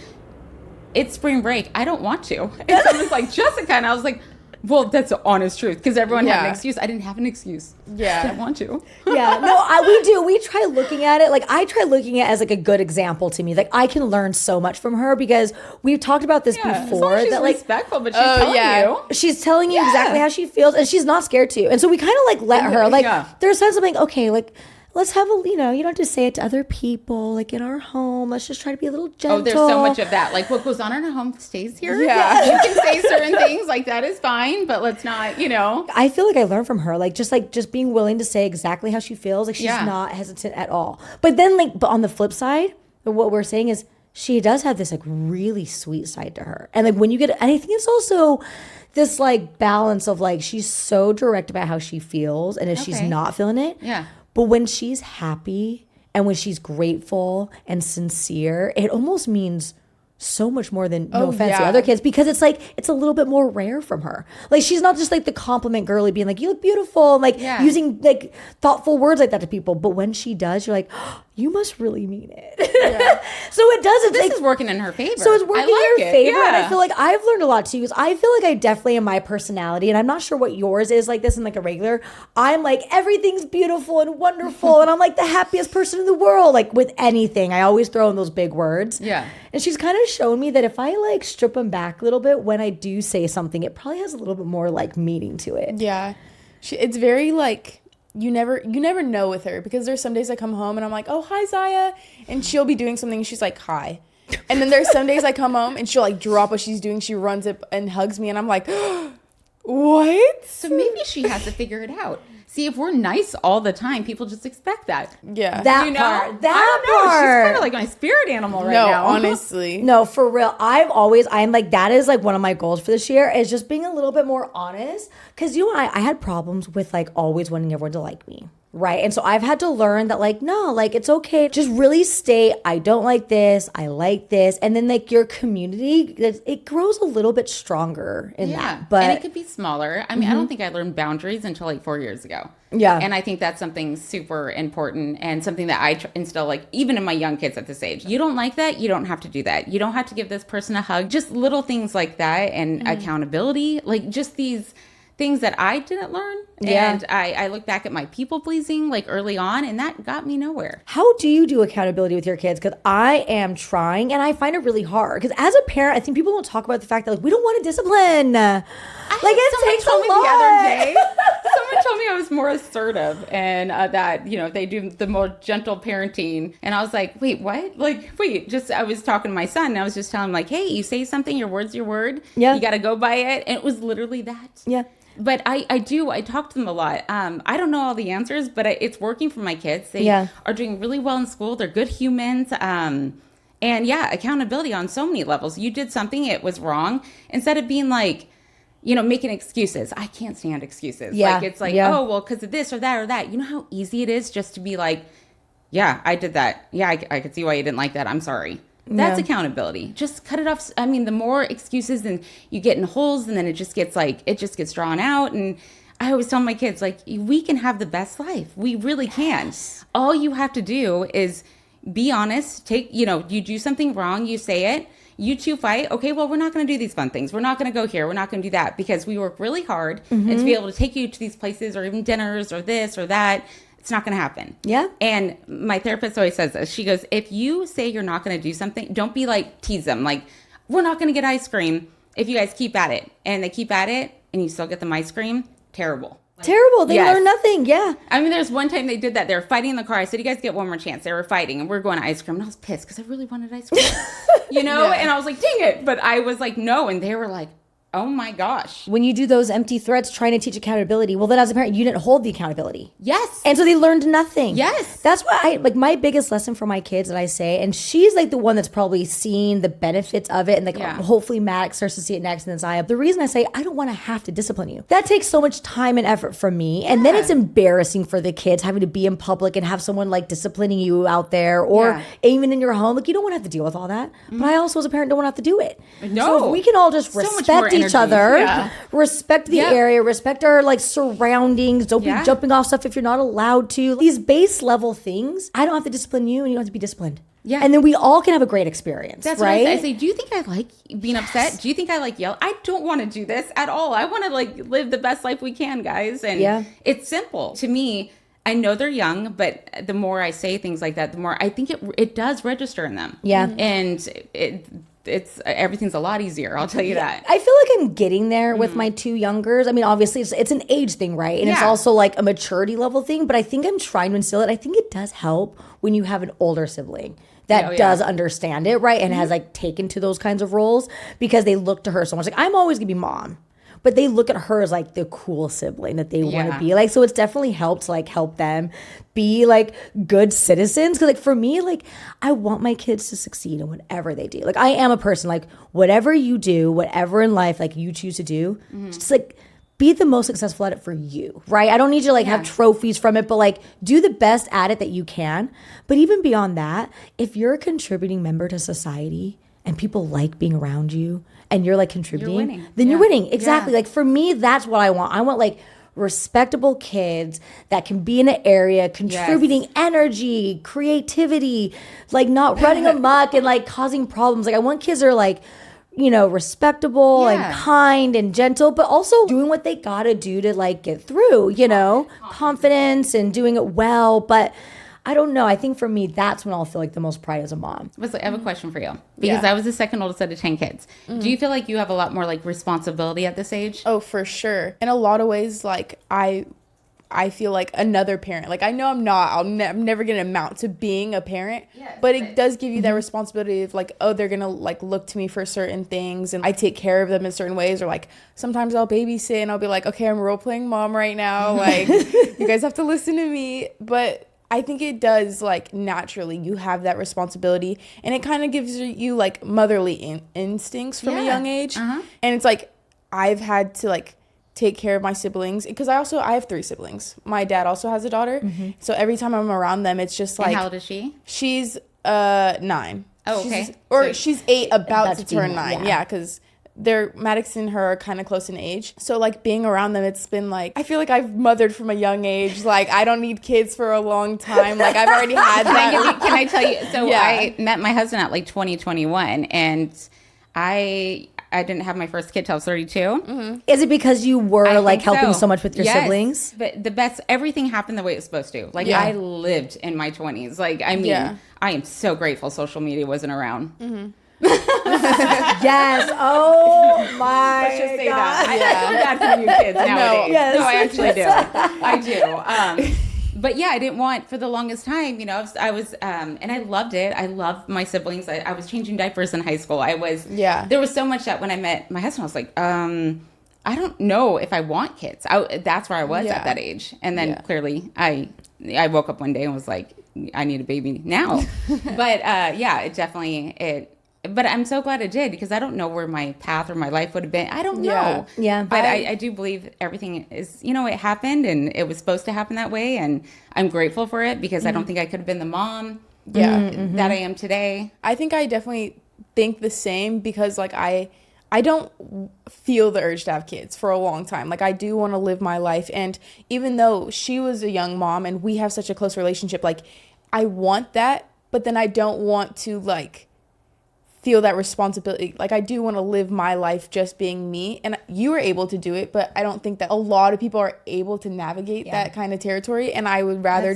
S2: it's spring break. I don't want to. And someone's like, Jessica. And I was like, well, that's the honest truth. Because everyone had an excuse. I didn't have an excuse. Yeah. I didn't want to.
S1: Yeah. No, we do. We try looking at it. Like, I try looking at it as like a good example to me. Like, I can learn so much from her because we've talked about this before.
S2: As long as she's
S1: that like
S2: respectful, but she's telling you.
S1: She's telling you exactly how she feels. And she's not scared to. And so we kind of like let her. Like, there's times I'm like, okay, like, let's have a, you don't have to say it to other people, like in our home. Let's just try to be a little gentle.
S2: Oh, there's so much of that. Like what goes on in our home stays here. Yeah. You can say certain things, like that is fine, but let's not,
S1: I feel like I learned from her, like just being willing to say exactly how she feels. Like she's not hesitant at all. But then but on the flip side, what we're saying is she does have this like really sweet side to her. And like when you get, and I think it's also this like balance of like, she's so direct about how she feels. And if she's not feeling it. Yeah. But when she's happy and when she's grateful and sincere, it almost means so much more than no offense to other kids because it's like it's a little bit more rare from her. Like she's not just like the compliment girly being like, you look beautiful, and like using like thoughtful words like that to people. But when she does, you're like, oh, you must really mean it. So it does. It's
S2: this is working in her favor.
S1: So it's working in her favor. And I feel like I've learned a lot too because I feel like I definitely am my personality, and I'm not sure what yours is like this in like a regular. I'm like everything's beautiful and wonderful, and I'm like the happiest person in the world. Like with anything, I always throw in those big words. Yeah. And she's kind of shown me that if I like strip them back a little bit, when I do say something, it probably has a little bit more like meaning to it.
S3: Yeah. It's very like, you never know with her because there's some days I come home and I'm like, oh, hi, Zaya. And she'll be doing something and she's like, hi. And then there's some days I come home and she'll like drop what she's doing. She runs up and hugs me and I'm like, what?
S2: So maybe she has to figure it out. See, if we're nice all the time, people just expect that.
S3: Yeah.
S1: That
S2: You know?
S1: part. That
S2: I don't know.
S1: part.
S2: She's kind of like my spirit animal right now.
S3: Honestly.
S1: No, for real. I'm like, that is like one of my goals for this year is just being a little bit more honest. Cause you know, I had problems with like always wanting everyone to like me. Right. And so I've had to learn that like, no, like it's okay. Just really stay. I don't like this. I like this. And then like your community, it grows a little bit stronger in that. But
S2: and it could be smaller. I mean, I don't think I learned boundaries until like 4 years ago.
S1: Yeah.
S2: And I think that's something super important and something that I instill like even in my young kids at this age. You don't like that? You don't have to do that. You don't have to give this person a hug. Just little things like that and accountability, like just these things that I didn't learn.
S1: Yeah.
S2: And I look back at my people pleasing like early on and that got me nowhere.
S1: how do you do accountability with your kids? Because I am trying and I find it really hard. Because as a parent, I think people don't talk about the fact that like we don't want to discipline. Like it takes a lot.
S2: The other day, someone told me I was more assertive and that, you know, they do the more gentle parenting. And I was like, wait, what? Like, wait, just I was talking to my son and I was just telling him like, hey, you say something, your word's your word.
S1: Yeah.
S2: You got to go by it. And it was literally that.
S1: Yeah.
S2: But I talk to them a lot. I don't know all the answers, but it's working for my kids. They are doing really well in school. They're good humans. And yeah, accountability on so many levels. You did something, it was wrong. Instead of being like, you know, making excuses. I can't stand excuses.
S1: Yeah.
S2: Like, it's like, oh, well, because of this or that or that. You know how easy it is just to be like, yeah, I did that. Yeah, I could see why you didn't like that. I'm sorry. That's accountability. Just cut it off. I mean, the more excuses and you get in holes and then it just gets drawn out. And I always tell my kids, like, we can have the best life. We really can. All you have to do is be honest. You do something wrong, you say it. You two fight. Okay, well, we're not going to do these fun things. We're not going to go here. We're not going to do that because we work really hard. And to be able to take you to these places or even dinners or this or that, it's not going to happen.
S1: Yeah.
S2: And my therapist always says this. She goes, if you say you're not going to do something, don't be like, tease them. Like, we're not going to get ice cream if you guys keep at it. And they keep at it and you still get them ice cream. Terrible.
S1: Terrible. They learn nothing. Yeah.
S2: I mean, there's one time they did that. They were fighting in the car. I said, you guys get one more chance. They were fighting and we're going to ice cream. And I was pissed because I really wanted ice cream. And I was like, dang it. But I was like, no. And they were like, oh my gosh.
S1: When you do those empty threats trying to teach accountability, well, then as a parent, you didn't hold the accountability.
S2: Yes.
S1: And so they learned nothing.
S2: Yes.
S1: That's why my biggest lesson for my kids that I say, and she's like the one that's probably seen the benefits of it. And like, hopefully Max starts to see it next and then Zaya. The reason I say, I don't want to have to discipline you. That takes so much time and effort from me. And then it's embarrassing for the kids having to be in public and have someone like disciplining you out there or even in your home. Like you don't want to have to deal with all that. But I also as a parent don't want to have to do it.
S2: No.
S1: So if we can all just respect each other, respect the area, respect our like surroundings, don't be jumping off stuff if you're not allowed to. These base level things, I don't have to discipline you and you don't have to be disciplined. Yeah. And then we all can have a great experience.
S2: That's
S1: right.
S2: What I say, do you think I like being upset? Do you think I like yell? I don't want to do this at all. I want to like live the best life we can, guys. And it's simple. To me, I know they're young, but the more I say things like that, the more I think it does register in them. Yeah. And it's everything's a lot easier. I'll tell you that.
S1: I feel like I'm getting there with my two youngers. I mean, obviously it's an age thing, right? And it's also like a maturity level thing, but I think I'm trying to instill it. I think it does help when you have an older sibling that does understand it, right? And has like taken to those kinds of roles because they look to her so much. Like I'm always gonna be mom. But they look at her as like the cool sibling that they want to be like. So it's definitely helped to like help them be like good citizens. Cause like for me, like I want my kids to succeed in whatever they do. Like I am a person, like whatever you do, whatever in life, like you choose to do, just like be the most successful at it for you, right? I don't need you to like have trophies from it, but like do the best at it that you can. But even beyond that, if you're a contributing member to society and people like being around you, and you're like contributing, then you're winning. Exactly. Like for me, that's what I want. I want like respectable kids that can be in an area contributing energy, creativity, like not running amok and like causing problems. Like I want kids that are like, respectable and kind and gentle, but also doing what they gotta do to like get through, confidence and doing it well. But I don't know. I think for me, that's when I'll feel like the most pride as a mom.
S2: I have a question for you. Because I was the second oldest out of 10 kids. Do you feel like you have a lot more like responsibility at this age?
S3: Oh, for sure. In a lot of ways, like I I feel like another parent. Like, I know I'm not, I'm never going to amount to being a parent, but it does give you that responsibility of like, oh, they're going to like look to me for certain things, and I take care of them in certain ways. Or like, sometimes I'll babysit and I'll be like, okay, I'm role playing mom right now. Like, you guys have to listen to me. But I think it does, like, naturally you have that responsibility, and it kind of gives you like motherly instincts from a young age. And it's like, I've had to like take care of my siblings, because I have 3 siblings. My dad also has a daughter. So every time I'm around them, it's just like,
S2: and how old is she?
S3: She's 9.
S2: Oh, okay.
S3: She's 8, about to turn 9.
S1: Yeah,
S3: because Maddox and her are kind of close in age. So like, being around them, it's been like, I feel like I've mothered from a young age. Like, I don't need kids for a long time. Like, I've already had that.
S2: Can I tell you? So I met my husband at like 2021, and I didn't have my first kid till I was 32.
S1: Is it because you were like helping so much with your
S2: Yes.
S1: siblings?
S2: But everything happened the way it was supposed to. Like, I lived in my 20s. Like, I mean, I am so grateful social media wasn't around.
S1: Yes. Oh my
S2: Let's just say
S1: God.
S2: that. I feel bad for you kids nowadays.
S1: Yes.
S2: No, I actually do. I do. But yeah, I didn't want, for the longest time, you know, I was and I loved it. I loved my siblings. I was changing diapers in high school. There was so much that when I met my husband, I was like, I don't know if I want kids. That's where I was at that age. And then clearly I woke up one day and was like, I need a baby now. But it definitely, but I'm so glad it did, because I don't know where my path or my life would have been. I don't know.
S1: Yeah.
S2: But I do believe everything is, you know, it happened and it was supposed to happen that way. And I'm grateful for it, because I don't think I could have been the mom that I am today.
S3: I think I definitely think the same, because like, I don't feel the urge to have kids for a long time. Like, I do want to live my life. And even though she was a young mom and we have such a close relationship, like, I want that, but then I don't want to like feel that responsibility. Like, I do want to live my life just being me, and you were able to do it, but I don't think that a lot of people are able to navigate that kind of territory. And I would rather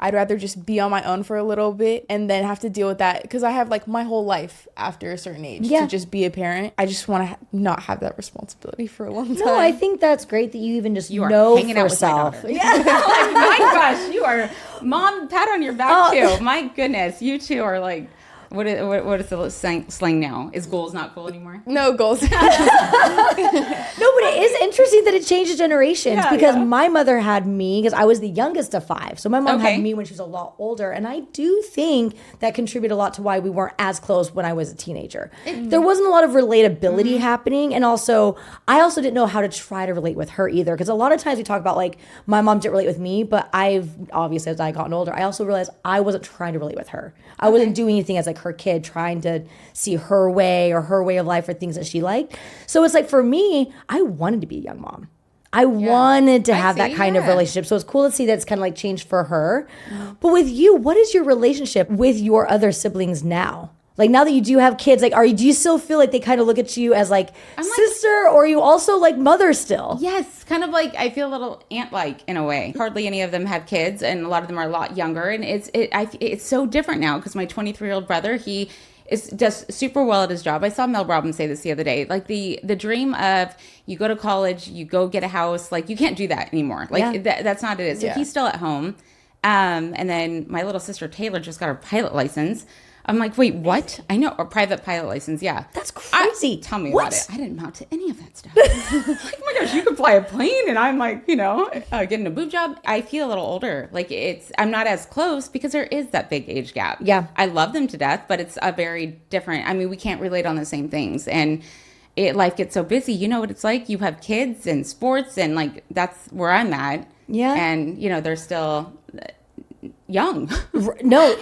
S3: I'd rather just be on my own for a little bit and then have to deal with that, because I have like my whole life after a certain age to just be a parent. I just want to not have that responsibility for a long time.
S1: No, I think that's great that you even just
S2: You are
S1: know
S2: hanging
S1: for
S2: out with my
S1: yourself.
S2: daughter. Like, my gosh, you are, mom, pat on your back too. My goodness, you two are like, what is the slang now? Is goals not cool anymore?
S3: No goals.
S1: No, but it is interesting that it changes generations, because my mother had me, because I was the youngest of 5. So my mom had me when she was a lot older. And I do think that contributed a lot to why we weren't as close when I was a teenager. There wasn't a lot of relatability happening. And also, I also didn't know how to try to relate with her either. Because a lot of times we talk about like, my mom didn't relate with me, but I've obviously, as I gotten older, I also realized I wasn't trying to relate with her. I wasn't doing anything as like her kid, trying to see her way or her way of life or things that she liked. So it's like, for me, I wanted to be a young mom. I wanted to have that kind of relationship. So it's cool to see that it's kind of like changed for her. But with you, what is your relationship with your other siblings now? Like, now that you do have kids, like, do you still feel like they kind of look at you as like sister, or are you also like mother still?
S2: Yes, kind of like, I feel a little aunt-like in a way. Hardly any of them have kids, and a lot of them are a lot younger. And it's so different now, because my 23-year-old brother, he does super well at his job. I saw Mel Robbins say this the other day. Like, the dream of you go to college, you go get a house, like, you can't do that anymore. Like, that's not it. So he's still at home. And then my little sister Taylor just got her pilot license. I'm like, wait, what? I know, a private pilot license,
S1: That's crazy.
S2: Tell me about it. I didn't amount to any of that stuff. Like, oh my gosh, you could fly a plane, and I'm like, you know, getting a boob job. I feel a little older. Like, I'm not as close, because there is that big age gap.
S1: Yeah.
S2: I love them to death, but it's a very different, I mean, we can't relate on the same things. And life gets so busy. You know what it's like? You have kids and sports, and like, that's where I'm at.
S1: Yeah.
S2: And, you know, they're still young.
S1: No,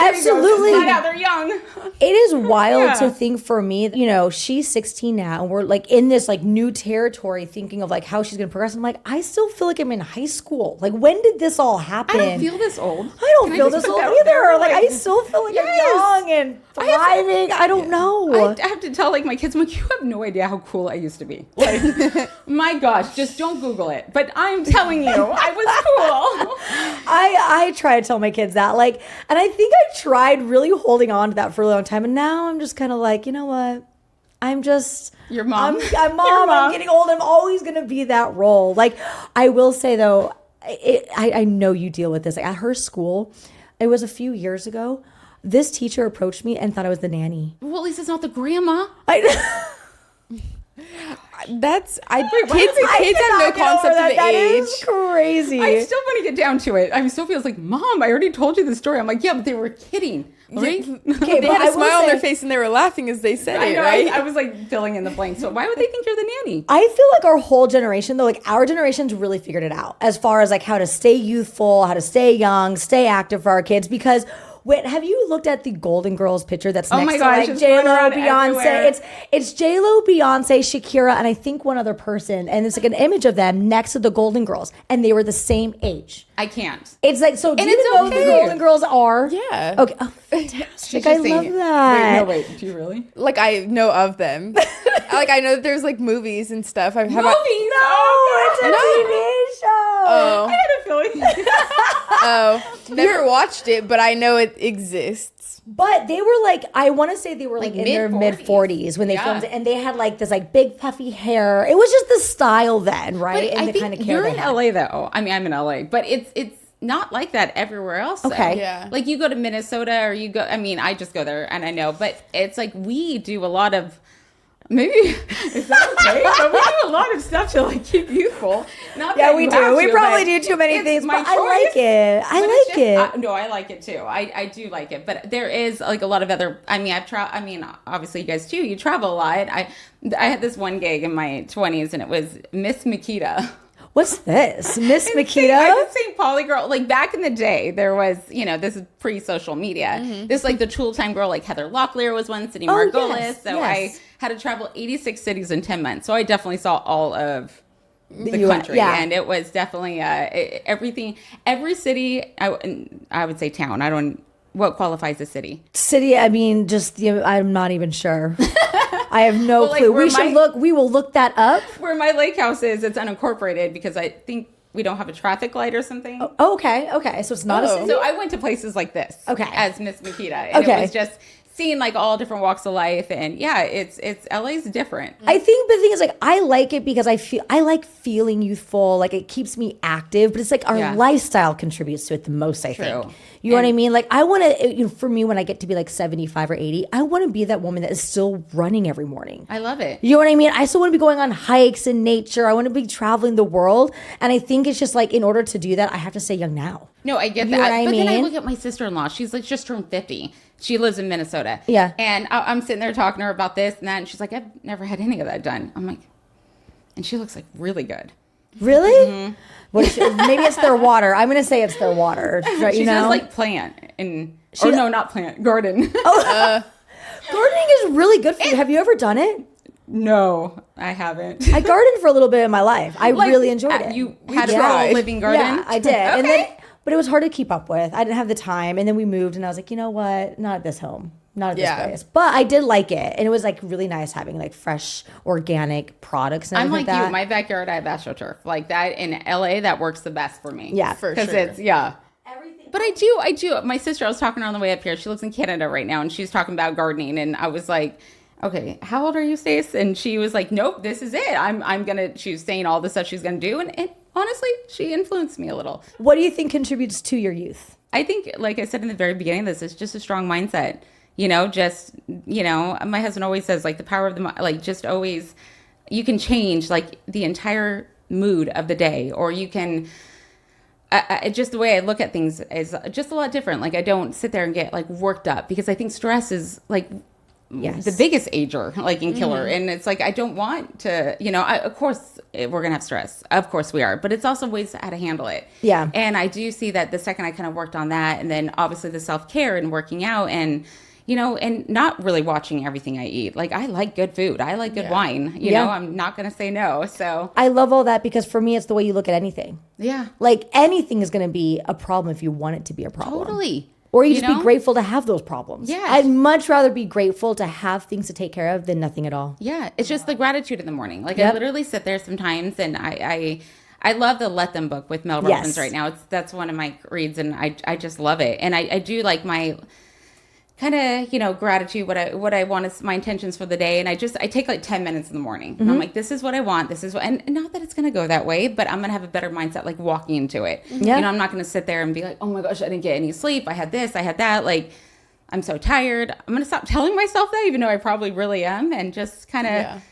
S1: absolutely.
S2: They're young.
S1: It is wild to think, for me, you know, she's 16 now, and we're like in this like new territory, thinking of like how she's gonna progress. I'm like, I still feel like I'm in high school. Like, when did this all happen?
S2: I don't feel this old.
S1: I don't feel this old either. Like, I still feel like I'm young and thriving. I don't know.
S2: I have to tell like my kids, I'm like, you have no idea how cool I used to be. Like, my gosh, just don't Google it. But I'm telling you, I was cool.
S1: I try to tell my kids that, like, and I think I tried really holding on to that for a long time, and now I'm just kind of like, you know what? I'm just
S2: your mom.
S1: I'm mom. I'm getting old. I'm always gonna be that role. Like, I will say though, I know you deal with this. Like, at her school, it was a few years ago. This teacher approached me and thought I was the nanny.
S2: Well, at least it's not the grandma.
S1: Kids
S3: have no concept of age.
S1: That is crazy.
S2: I still want to get down to it. Sophia's like, Mom, I already told you the story. I'm like, yeah, but they were kidding. Right?
S1: Okay,
S3: they had a smile on their face and they were laughing as they said it, right?
S2: I was like filling in the blanks. So why would they think you're the nanny?
S1: I feel like our whole generation, though, like our generation's really figured it out as far as like how to stay youthful, how to stay young, stay active for our kids. Because have you looked at the Golden Girls picture that's next to like J-Lo, Beyonce? It's J-Lo, Beyonce, Shakira, and I think one other person. And it's like an image of them next to the Golden Girls. And they were the same age.
S2: I can't.
S1: It's like, so do you know who the Golden Girls are?
S3: Yeah.
S1: Okay. Oh, fantastic. I love that.
S2: Wait, do you really?
S3: Like, I know of them. Like, I know that there's like movies and stuff.
S2: Movies?
S1: No, it's a TV show.
S3: Oh.
S2: I had a feeling.
S3: Oh, never watched it, but I know it exists.
S1: But they were like, I want to say they were like in their mid-40s when they filmed it, and they had like this like big puffy hair. It was just the style then, right?
S2: But
S1: and
S2: I
S1: the
S2: think
S1: kind of care
S2: you're
S1: they
S2: in
S1: had.
S2: LA though. I'm in LA, but it's not like that everywhere else.
S1: Okay.
S2: Though.
S3: Yeah.
S2: Like you go to Minnesota or you go, I just go there and I know, but it's like we do a lot of, maybe it's not okay, but we do a lot of stuff to like keep youthful. Not
S1: Yeah,
S2: that
S1: we
S2: you
S1: do.
S2: have
S1: We
S2: to,
S1: probably
S2: but
S1: do too many
S2: it's
S1: things,
S2: my
S1: but I like
S2: choice.
S1: it. I like it.
S2: No, I like it too. I do like it, but there is like a lot of other. Obviously you guys too. You travel a lot. I had this one gig in my 20s, and it was Miss Makita.
S1: What's this? Miss
S2: I
S1: Makita?
S2: could say Poly Girl. Like back in the day, there was, this is pre-social media.
S1: Mm-hmm.
S2: This like the Tool Time girl, like Heather Locklear was one, Cindy Margolis.
S1: yes,
S2: So
S1: yes.
S2: I had to travel 86 cities in 10 months. So I definitely saw all of the
S1: US,
S2: country.
S1: yeah.
S2: And it was definitely everything. Every city, I would say town. What qualifies a city?
S1: City, I'm not even sure. I have no
S2: Well, like,
S1: clue. We will look that up.
S2: Where my lake house is, it's unincorporated because I think we don't have a traffic light or something.
S1: Oh, okay. So it's not a city?
S2: So I went to places like this.
S1: Okay.
S2: As Miss Makita. And
S1: Okay.
S2: it was just seeing like all different walks of life. And yeah, it's LA's different.
S1: I think the thing is like I like it because I like feeling youthful. Like it keeps me active, but it's like our lifestyle contributes to it the most, I think. You know what I mean? Like I want to, for me, when I get to be like 75 or 80, I want to be that woman that is still running every morning.
S2: I love it.
S1: You know what I mean? I still want to be going on hikes in nature. I want to be traveling the world. And I think it's just like in order to do that, I have to stay young now.
S2: No, I get
S1: You know
S2: that.
S1: what I
S2: But then I
S1: mean?
S2: look at my sister-in-law. She's like just turned 50. She lives in Minnesota.
S1: Yeah.
S2: And I'm sitting there talking to her about this and that. And she's like, I've never had any of that done. I'm like, and she looks like really good.
S1: Really?
S2: Mm-hmm.
S1: Maybe it's their water. I'm going to say it's their water. Right,
S2: She does like plant not plant, garden.
S1: Gardening is really good for you. Have you ever done it?
S2: No, I haven't.
S1: I gardened for a little bit in my life. I really enjoyed it.
S2: You had a
S3: tried.
S2: full living garden?
S1: Yeah, I did.
S2: Okay.
S1: And then, but it was hard to keep up with. I didn't have the time. And then we moved and I was like, you know what? Not at this home. Not at this place. But I did like it. And it was like really nice having like fresh organic products and
S2: I'm
S1: everything
S2: like
S1: like that.
S2: you. My backyard, I have astroturf. Like that in LA, that works the best for me.
S1: Yeah,
S3: for sure.
S2: Because it's, But I do. My sister, I was talking to her on the way up here. She lives in Canada right now, and she's talking about gardening. And I was like, okay, how old are you, Stace? And she was like, nope, this is it. She was saying all the stuff she's going to do. And honestly, she influenced me a little.
S1: What do you think contributes to your youth?
S2: I think, like I said in the very beginning, this is just a strong mindset. My husband always says, like, the power of the mind, like, just always, you can change, like, the entire mood of the day, or you can, just the way I look at things is just a lot different. Like, I don't sit there and get, like, worked up, because I think stress is, like, the biggest ager, like, in killer. And it's like, I don't want to, of course, we're going to have stress. Of course we are. But it's also ways how to handle it.
S1: Yeah.
S2: And I do see that the second I kind of worked on that, and then obviously the self-care and working out and, and not really watching everything I eat. Like, I like good food. I like good wine. You know, I'm not going to say no. So
S1: I love all that because for me, it's the way you look at anything.
S2: yeah,
S1: Like anything is going to be a problem if you want it to be a problem.
S2: totally.
S1: Or you just be grateful to have those problems.
S2: Yes.
S1: I'd much rather be grateful to have things to take care of than nothing at all.
S2: Yeah, it's just the gratitude in the morning. Like,
S1: Yep.
S2: I literally sit there sometimes, and I love the Let Them book with Mel Robbins right now. That's one of my reads, and I just love it. And I do like kind of, gratitude, what I want is my intentions for the day. And I take like 10 minutes in the morning. And I'm like, this is what I want. This is what, and not that it's going to go that way, but I'm going to have a better mindset, like walking into it.
S1: Yeah.
S2: I'm not going to sit there and be like, oh my gosh, I didn't get any sleep. I had this, I had that. Like, I'm so tired. I'm going to stop telling myself that, even though I probably really am, and just kind of,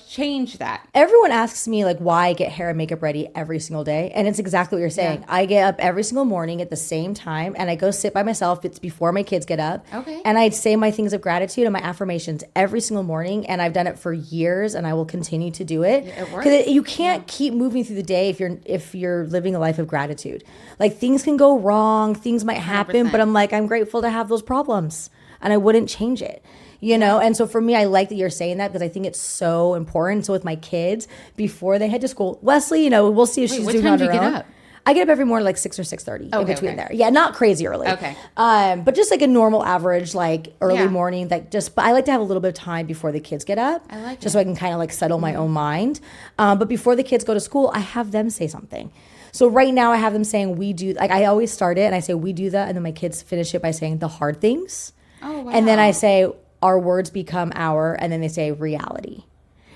S2: change that.
S1: Everyone asks me like why I get hair and makeup ready every single day. And it's exactly what you're saying. Yeah. I get up every single morning at the same time and I go sit by myself. It's before my kids get up.
S2: Okay.
S1: And I say my things of gratitude and my affirmations every single morning. And I've done it for years and I will continue to do it.
S2: It works.
S1: Because you can't keep moving through the day if you're living a life of gratitude. Like things can go wrong, things might happen,
S2: 100%.
S1: but I'm like, I'm grateful to have those problems and I wouldn't change it. And so for me, I like that you're saying that because I think it's so important. So with my kids, before they head to school, Wesley, we'll see if she's doing it on her own. What time do you get up? I get up every morning like 6 or 6:30 in between there. Yeah, not crazy early.
S2: Okay.
S1: But just like a normal average, like early morning, but I like to have a little bit of time before the kids get up.
S2: I like
S1: just so I can kind of like settle my own mind. But before the kids go to school, I have them say something. So right now I have them saying we do, like I always start it and I say we do that. And then my kids finish it by saying the hard things.
S2: Oh, wow.
S1: And then I say, our words become our, and then they say reality.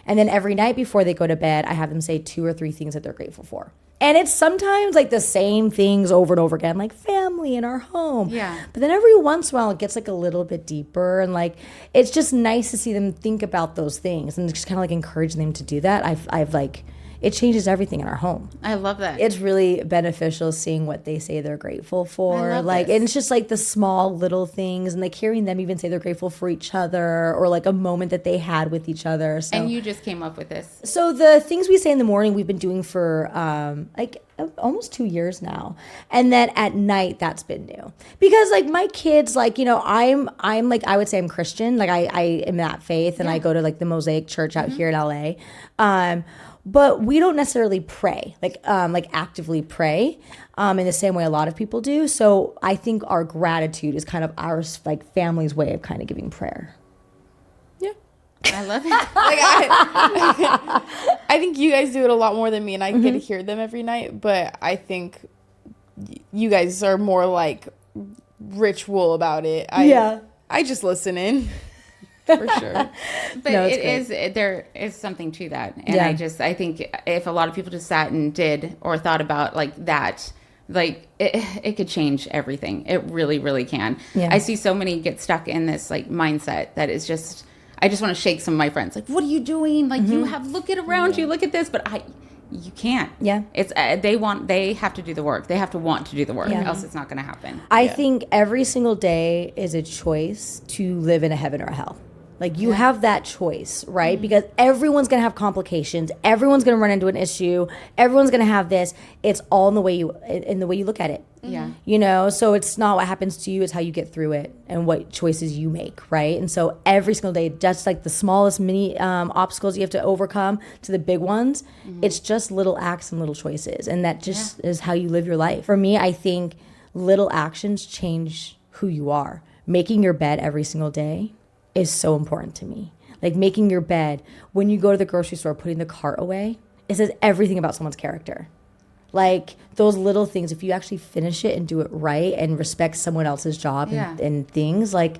S1: And then every night before they go to bed, I have them say 2 or 3 things that they're grateful for. And it's sometimes like the same things over and over again, like family and our home.
S2: Yeah.
S1: But then every once in a while, it gets like a little bit deeper. And like, it's just nice to see them think about those things and just kind of like encouraging them to do that. I've like, it changes everything in our home.
S2: I love that.
S1: It's really beneficial seeing what they say they're grateful for.
S2: I love
S1: like,
S2: this.
S1: and it's just like the small little things and like hearing them even say they're grateful for each other or like a moment that they had with each other. So.
S2: And you just came up with this.
S1: So the things we say in the morning, we've been doing for like almost 2 years now. And then at night, that's been new. Because like my kids, like, I'm like, I would say I'm Christian. Like I am that faith and I go to like the Mosaic Church out here in LA. But we don't necessarily pray, like actively pray in the same way a lot of people do. So I think our gratitude is kind of our like family's way of kind of giving prayer.
S3: Yeah.
S2: I love it.
S3: I think you guys do it a lot more than me, and I get to hear them every night. But I think you guys are more like ritual about it. I just listen in. For sure.
S2: But no, there is something to that. And I think if a lot of people just sat and did or thought about like that, like it could change everything. It really, really can. Yeah. I see so many get stuck in this like mindset that is just, I just want to shake some of my friends. Like, what are you doing? Like look at around you, look at this, but you can't. Yeah. It's they have to do the work. They have to want to do the work, else it's not going to happen.
S1: I think every single day is a choice to live in a heaven or a hell. Like you have that choice, right? Because everyone's going to have complications. Everyone's going to run into an issue. Everyone's going to have this. It's all in the way you look at it. Yeah. So it's not what happens to you, it's how you get through it and what choices you make, right? And so every single day, just like the smallest mini obstacles you have to overcome to the big ones, it's just little acts and little choices. And that just is how you live your life. For me, I think little actions change who you are. Making your bed every single day is so important to me. Like making your bed, when you go to the grocery store, putting the cart away, it says everything about someone's character. Like those little things, if you actually finish it and do it right and respect someone else's job and things, like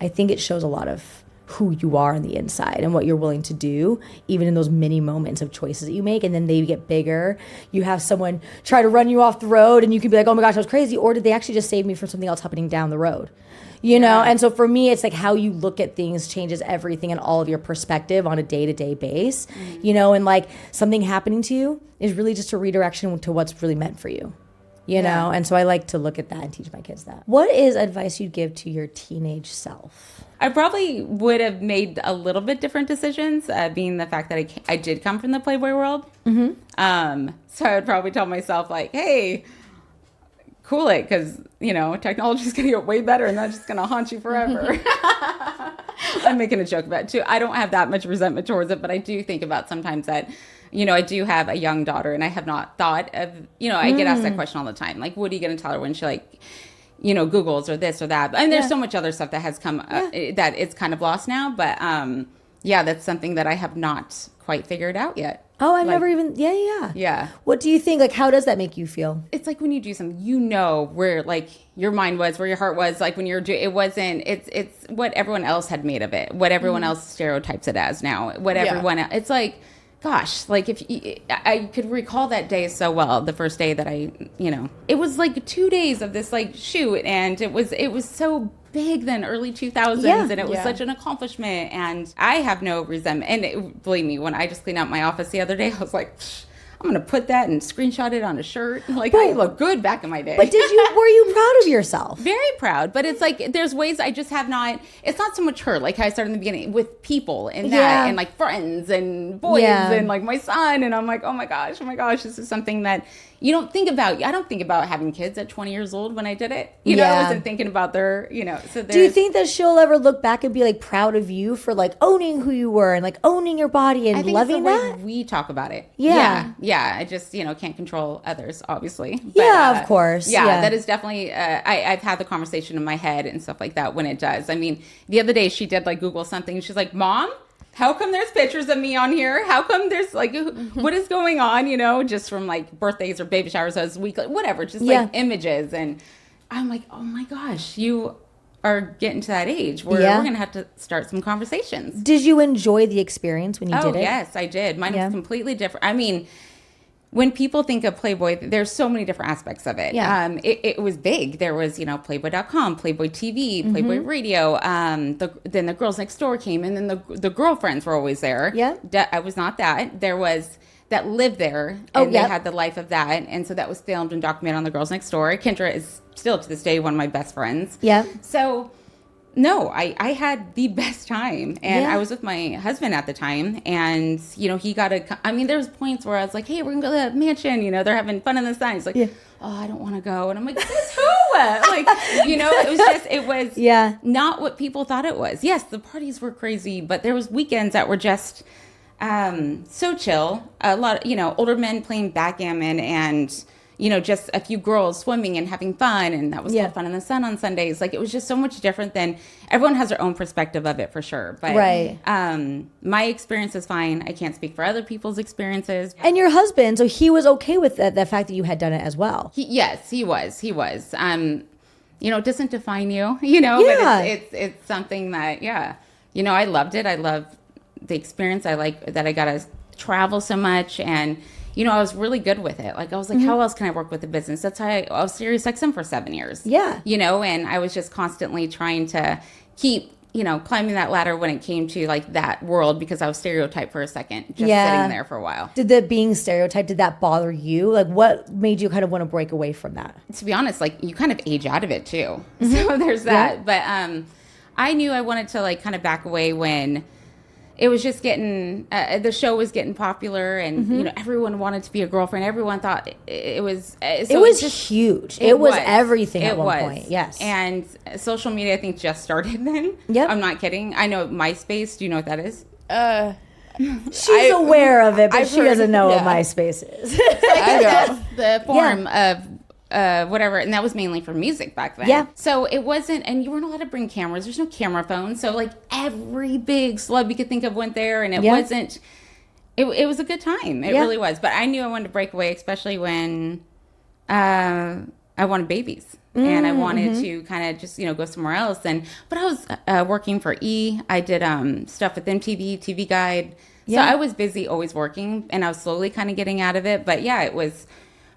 S1: I think it shows a lot of who you are on the inside and what you're willing to do, even in those mini moments of choices that you make. And then they get bigger. You have someone try to run you off the road and you can be like, oh my gosh, I was crazy. Or did they actually just save me from something else happening down the road? And so for me, it's like how you look at things changes everything and all of your perspective on a day-to-day base, and like something happening to you is really just a redirection to what's really meant for you, know? And so I like to look at that and teach my kids that. What is advice you'd give to your teenage self?
S2: I probably would have made a little bit different decisions, being the fact that I did come from the Playboy world. So I would probably tell myself like, hey, cool it, because technology is going to get way better and that's just going to haunt you forever. I'm making a joke about it too. I don't have that much resentment towards it, but I do think about sometimes that I do have a young daughter and I have not thought of I get asked that question all the time, like what are you going to tell her when she like Googles or this or that, and there's so much other stuff that has come that it's kind of lost now, but yeah, that's something that I have not quite figured out yet.
S1: Oh, I've never even, yeah.
S2: Yeah.
S1: What do you think? Like, how does that make you feel?
S2: It's like when you do something, you know where like your mind was, where your heart was, like when you're doing, it wasn't, it's what everyone else had made of it, what everyone else stereotypes it as now, what everyone else, it's like, gosh, like I could recall that day so well, the first day that it was like 2 days of this like shoot, and it was so big then, early 2000s, and it was such an accomplishment, and I have no resentment. And believe me, when I just cleaned out my office the other day, I was like, I'm gonna put that and screenshot it on a shirt. Like, I look good back in my day.
S1: But were you proud of yourself?
S2: Very proud. But it's like, there's ways I just have not, it's not so much her, like how I started in the beginning with people and that, and like friends and boys and like my son. And I'm like, oh my gosh, this is something that you don't think about. I don't think about having kids at 20 years old when I did it. You know, I wasn't thinking about their, so
S1: do you think that she'll ever look back and be like proud of you for like owning who you were and like owning your body and loving that?
S2: We talk about it.
S1: Yeah.
S2: I just, can't control others, obviously.
S1: But, of course.
S2: Yeah, that is definitely, I've had the conversation in my head and stuff like that when it does. I mean, the other day she did like Google something. She's like, Mom, how come there's pictures of me on here? How come there's like, what is going on, just from like birthdays or baby showers as weekly, whatever, just like images. And I'm like, oh my gosh, you are getting to that age where we're going to have to start some conversations.
S1: Did you enjoy the experience when you did it?
S2: Yes, I did. Mine was completely different. I mean, when people think of Playboy, there's so many different aspects of it.
S1: Yeah.
S2: It was big. There was, Playboy.com, Playboy TV, Playboy Radio. Then the Girls Next Door came, and then the girlfriends were always there.
S1: Yeah.
S2: I was not that. There was that lived there, and they had the life of that. And so that was filmed and documented on the Girls Next Door. Kendra is still to this day one of my best friends.
S1: Yeah.
S2: So no, I had the best time, and I was with my husband at the time, and he got there was points where I was like, hey, we're gonna go to the mansion, they're having fun in the sun. He's like, oh, I don't want to go, and I'm like, this who? Like, it was not what people thought it was. Yes, the parties were crazy, but there was weekends that were just so chill. A lot of older men playing backgammon, and just a few girls swimming and having fun. And that was called Fun in the Sun on Sundays. Like, it was just so much different than, everyone has their own perspective of it for sure. But my experience is fine. I can't speak for other people's experiences.
S1: And your husband, so he was okay with the fact that you had done it as well?
S2: Yes, he was. It doesn't define you, but it's something that, I loved it. I loved the experience. I like that I got to travel so much, and I was really good with it. Like, I was like, how else can I work with the business? That's how I was SiriusXM for 7 years. Yeah. And I was just constantly trying to keep, climbing that ladder when it came to like that world, because I was stereotyped for a second, just sitting there for a while.
S1: Did the being stereotyped, did that bother you? Like, what made you kind of want to break away from that?
S2: To be honest, like, you kind of age out of it too. So there's that. But I knew I wanted to like kind of back away when it was just getting, the show was getting popular, and everyone wanted to be a girlfriend. Everyone thought it was. So
S1: it was just huge. It was everything at one point. Yes.
S2: And social media, I think, just started then. Yep. I'm not kidding. I know MySpace. Do you know what that is?
S1: She's aware of it, but she doesn't know what MySpace is.
S2: I know the form of. Whatever, and that was mainly for music back then. Yeah. So it wasn't, and you weren't allowed to bring cameras. There's no camera phones. So like every big celeb you could think of went there, and it wasn't. It was a good time. It really was. But I knew I wanted to break away, especially when I wanted babies, and I wanted to kind of just go somewhere else. But I was working for E. I did stuff with MTV, TV Guide. So I was busy, always working, and I was slowly kind of getting out of it. But it was.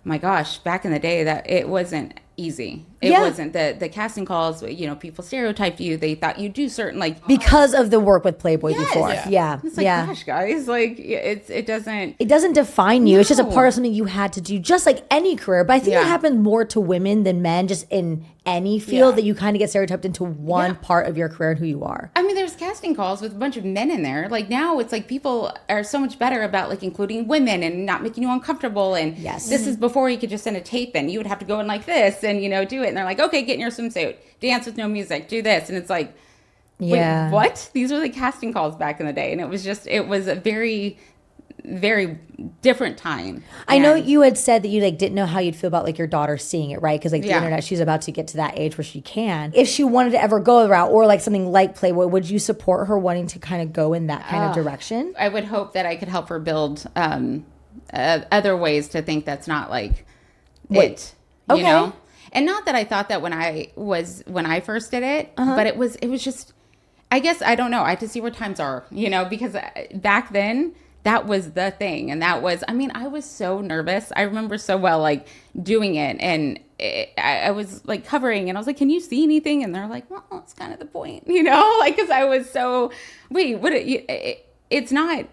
S2: My gosh, back in the day, that it wasn't easy. It wasn't the casting calls, people stereotyped you. They thought you do certain
S1: because of the work with Playboy before. Yeah.
S2: It's like, gosh, guys, like it
S1: doesn't define you. No. It's just a part of something you had to do, just like any career. But I think it happened more to women than men, just in any field, that you kind of get stereotyped into one part of your career and who you are.
S2: I mean, there's casting calls with a bunch of men in there. Like, now it's like people are so much better about like including women and not making you uncomfortable. And this is before you could just send a tape in. You would have to go in like this and do it. And they're like, okay, get in your swimsuit, dance with no music, do this. And it's like, wait, what? These were the casting calls back in the day. And it was a very very different time.
S1: I know you had said that you like didn't know how you'd feel about like your daughter seeing it, right? Because like the internet, she's about to get to that age where she can. If she wanted to ever go the route or like something like Playboy, would you support her wanting to kind of go in that kind of direction?
S2: I would hope that I could help her build other ways to think that's not like it, you know? And not that I thought that when I first did it, but it was just, I guess, I don't know. I had to see where times are, you know, because back then that was the thing. And that was, I mean, I was so nervous. I remember so well, like doing it. And I was like covering and I was like, can you see anything? And they're like, well, that's kind of the point, you know, like, cause I was so, it's not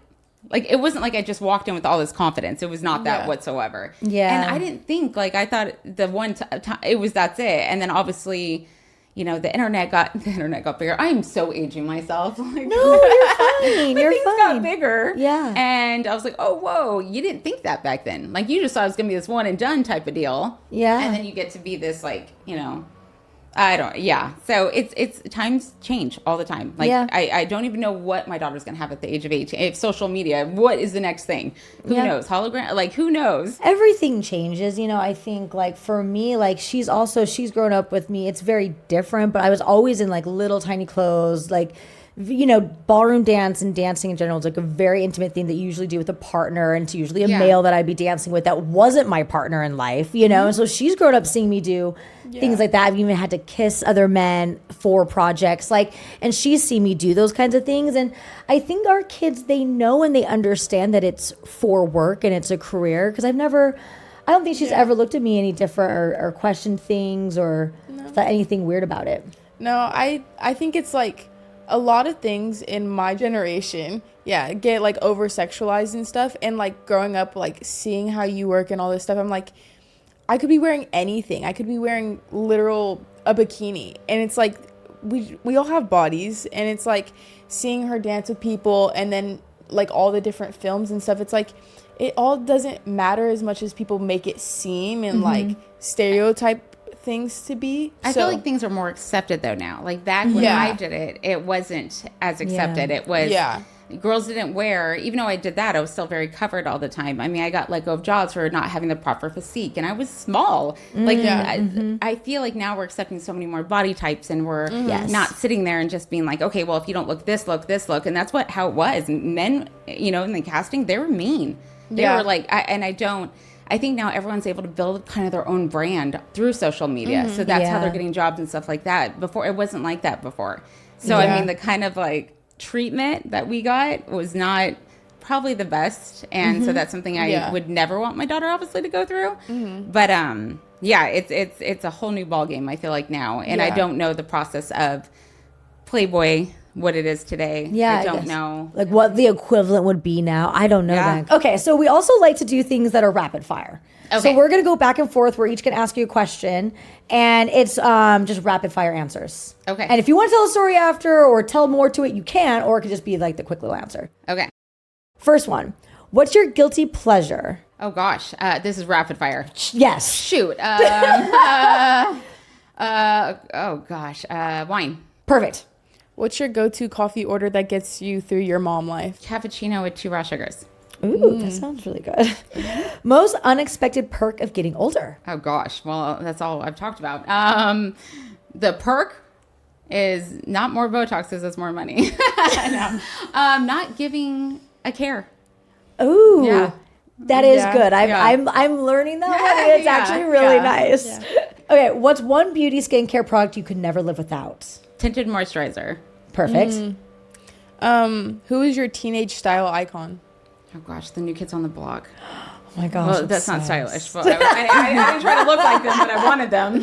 S2: like, it wasn't like I just walked in with all this confidence. It was not that whatsoever.
S1: Yeah.
S2: And I didn't think, like, I thought that's it. And then obviously, you know, the internet got bigger. I am so aging myself. Like,
S1: no, you're fine. You're
S2: things
S1: fine.
S2: got bigger.
S1: Yeah.
S2: And I was like, oh, whoa, you didn't think that back then. Like, you just thought it was going to be this one and done type of deal.
S1: Yeah.
S2: And then you get to be this, like, you know, So it's times change all the time. Like, I don't even know what my daughter's going to have at the age of 18. If social media, what is the next thing? Who knows? Hologram? Like, who knows?
S1: Everything changes. You know, I think like for me, like she's grown up with me. It's very different, but I was always in like little tiny clothes, like, you know, ballroom dance and dancing in general is like a very intimate thing that you usually do with a partner, and it's usually a male that I'd be dancing with that wasn't my partner in life, you know? And so she's grown up seeing me do things like that. I've even had to kiss other men for projects, like, and she's seen me do those kinds of things. And I think our kids, they know and they understand that it's for work and it's a career. Because I don't think she's ever looked at me any different or questioned things or thought anything weird about it.
S3: No, I think it's like, a lot of things in my generation, get like over sexualized and stuff. And like growing up, like seeing how you work and all this stuff, I'm like, I could be wearing anything. I could be wearing a bikini. And it's like, we all have bodies. And it's like seeing her dance with people and then like all the different films and stuff. It's like, it all doesn't matter as much as people make it seem and like stereotype things to be.
S2: I feel like things are more accepted though now. Like back when I did it, it wasn't as accepted. It was girls didn't wear, even though I did that, I was still very covered all the time. I mean, I got let go of jobs for not having the proper physique, and I was small. Like I feel like now we're accepting so many more body types, and we're not sitting there and just being like, okay, well, if you don't look this look, and that's how it was. And men, you know, in the casting, they were mean. They were like, I think now everyone's able to build kind of their own brand through social media. So that's how they're getting jobs and stuff like that. Before, it wasn't like that before. So, I mean, the kind of like treatment that we got was not probably the best. And so that's something I would never want my daughter, obviously, to go through. But it's a whole new ballgame, I feel like now. And I don't know the process of Playboy, what it is today. I don't know.
S1: Like what the equivalent would be now. I don't know that. Okay, so we also like to do things that are rapid fire. Okay. So we're going to go back and forth. We're each going to ask you a question, and it's just rapid fire answers.
S2: Okay.
S1: And if you want to tell a story after or tell more to it, you can, or it could just be like the quick little answer.
S2: Okay.
S1: First one. What's your guilty pleasure?
S2: Oh, gosh. This is rapid fire.
S1: Yes.
S2: Shoot. Oh, gosh. Wine.
S1: Perfect.
S3: What's your go-to coffee order that gets you through your mom life?
S2: Cappuccino with 2 raw sugars.
S1: Ooh, that sounds really good. Most unexpected perk of getting older?
S2: Oh, gosh. Well, that's all I've talked about. The perk is not more Botox, because it's more money. No. Not giving a care.
S1: Ooh.
S2: Yeah.
S1: That is good. I'm learning that one. It's actually really nice. Yeah. Okay, what's one beauty skincare product you could never live without?
S2: Tinted moisturizer.
S1: Perfect.
S3: Who is your teenage style icon?
S2: Oh gosh, the New Kids on the Block.
S1: Oh my gosh.
S2: Well, that's not stylish. But I didn't try to look like them, but I wanted them.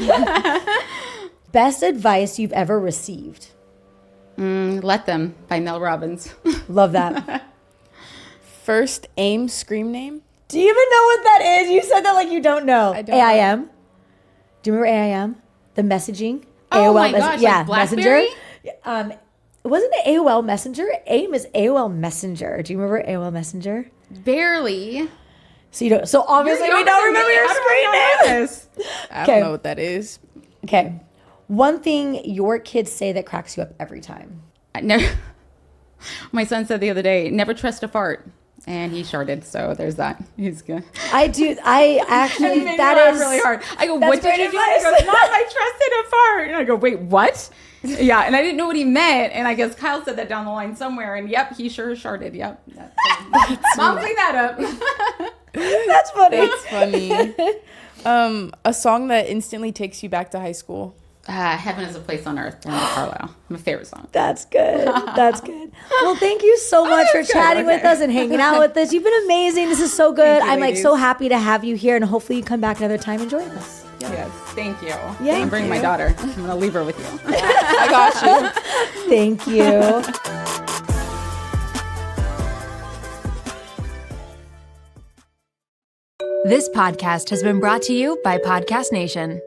S1: Best advice you've ever received?
S2: Let Them by Mel Robbins.
S1: Love that.
S3: First AIM scream name?
S1: Do you even know what that is? You said that like you don't know.
S3: I don't
S1: AIM. Know. Do you remember AIM? The messaging?
S2: Oh my gosh,
S1: yeah,
S2: like BlackBerry?
S1: Messenger. Wasn't it AOL Messenger? AIM is AOL Messenger. Do you remember AOL Messenger?
S2: Barely.
S1: So you don't. So obviously we don't remember your screen name.
S3: I don't know what that is.
S1: Okay. One thing your kids say that cracks you up every time.
S2: Never. My son said the other day, never trust a fart. And he sharded, so there's that. He's good.
S1: I actually, that is
S2: really hard. I go, what did you do? He goes, Mom, I trusted a fart. And I go, wait, what? Yeah, and I didn't know what he meant. And I guess Kyle said that down the line somewhere. And yep, he sure sharded. Yep. Mom, clean that up.
S1: That's funny.
S3: That's funny. A song that instantly takes you back to high school.
S2: Heaven is a Place on Earth, Brenda Carlisle. My favorite song.
S1: That's good. That's good. Well, thank you so much for chatting with us and hanging out with us. You've been amazing. This is so good. I'm like so happy to have you here, and hopefully you come back another time and join us.
S2: Yes, thank you.
S1: Yeah,
S2: and bring my daughter. I'm going to leave her with you.
S3: I got you.
S1: Thank you.
S4: This podcast has been brought to you by Podcast Nation.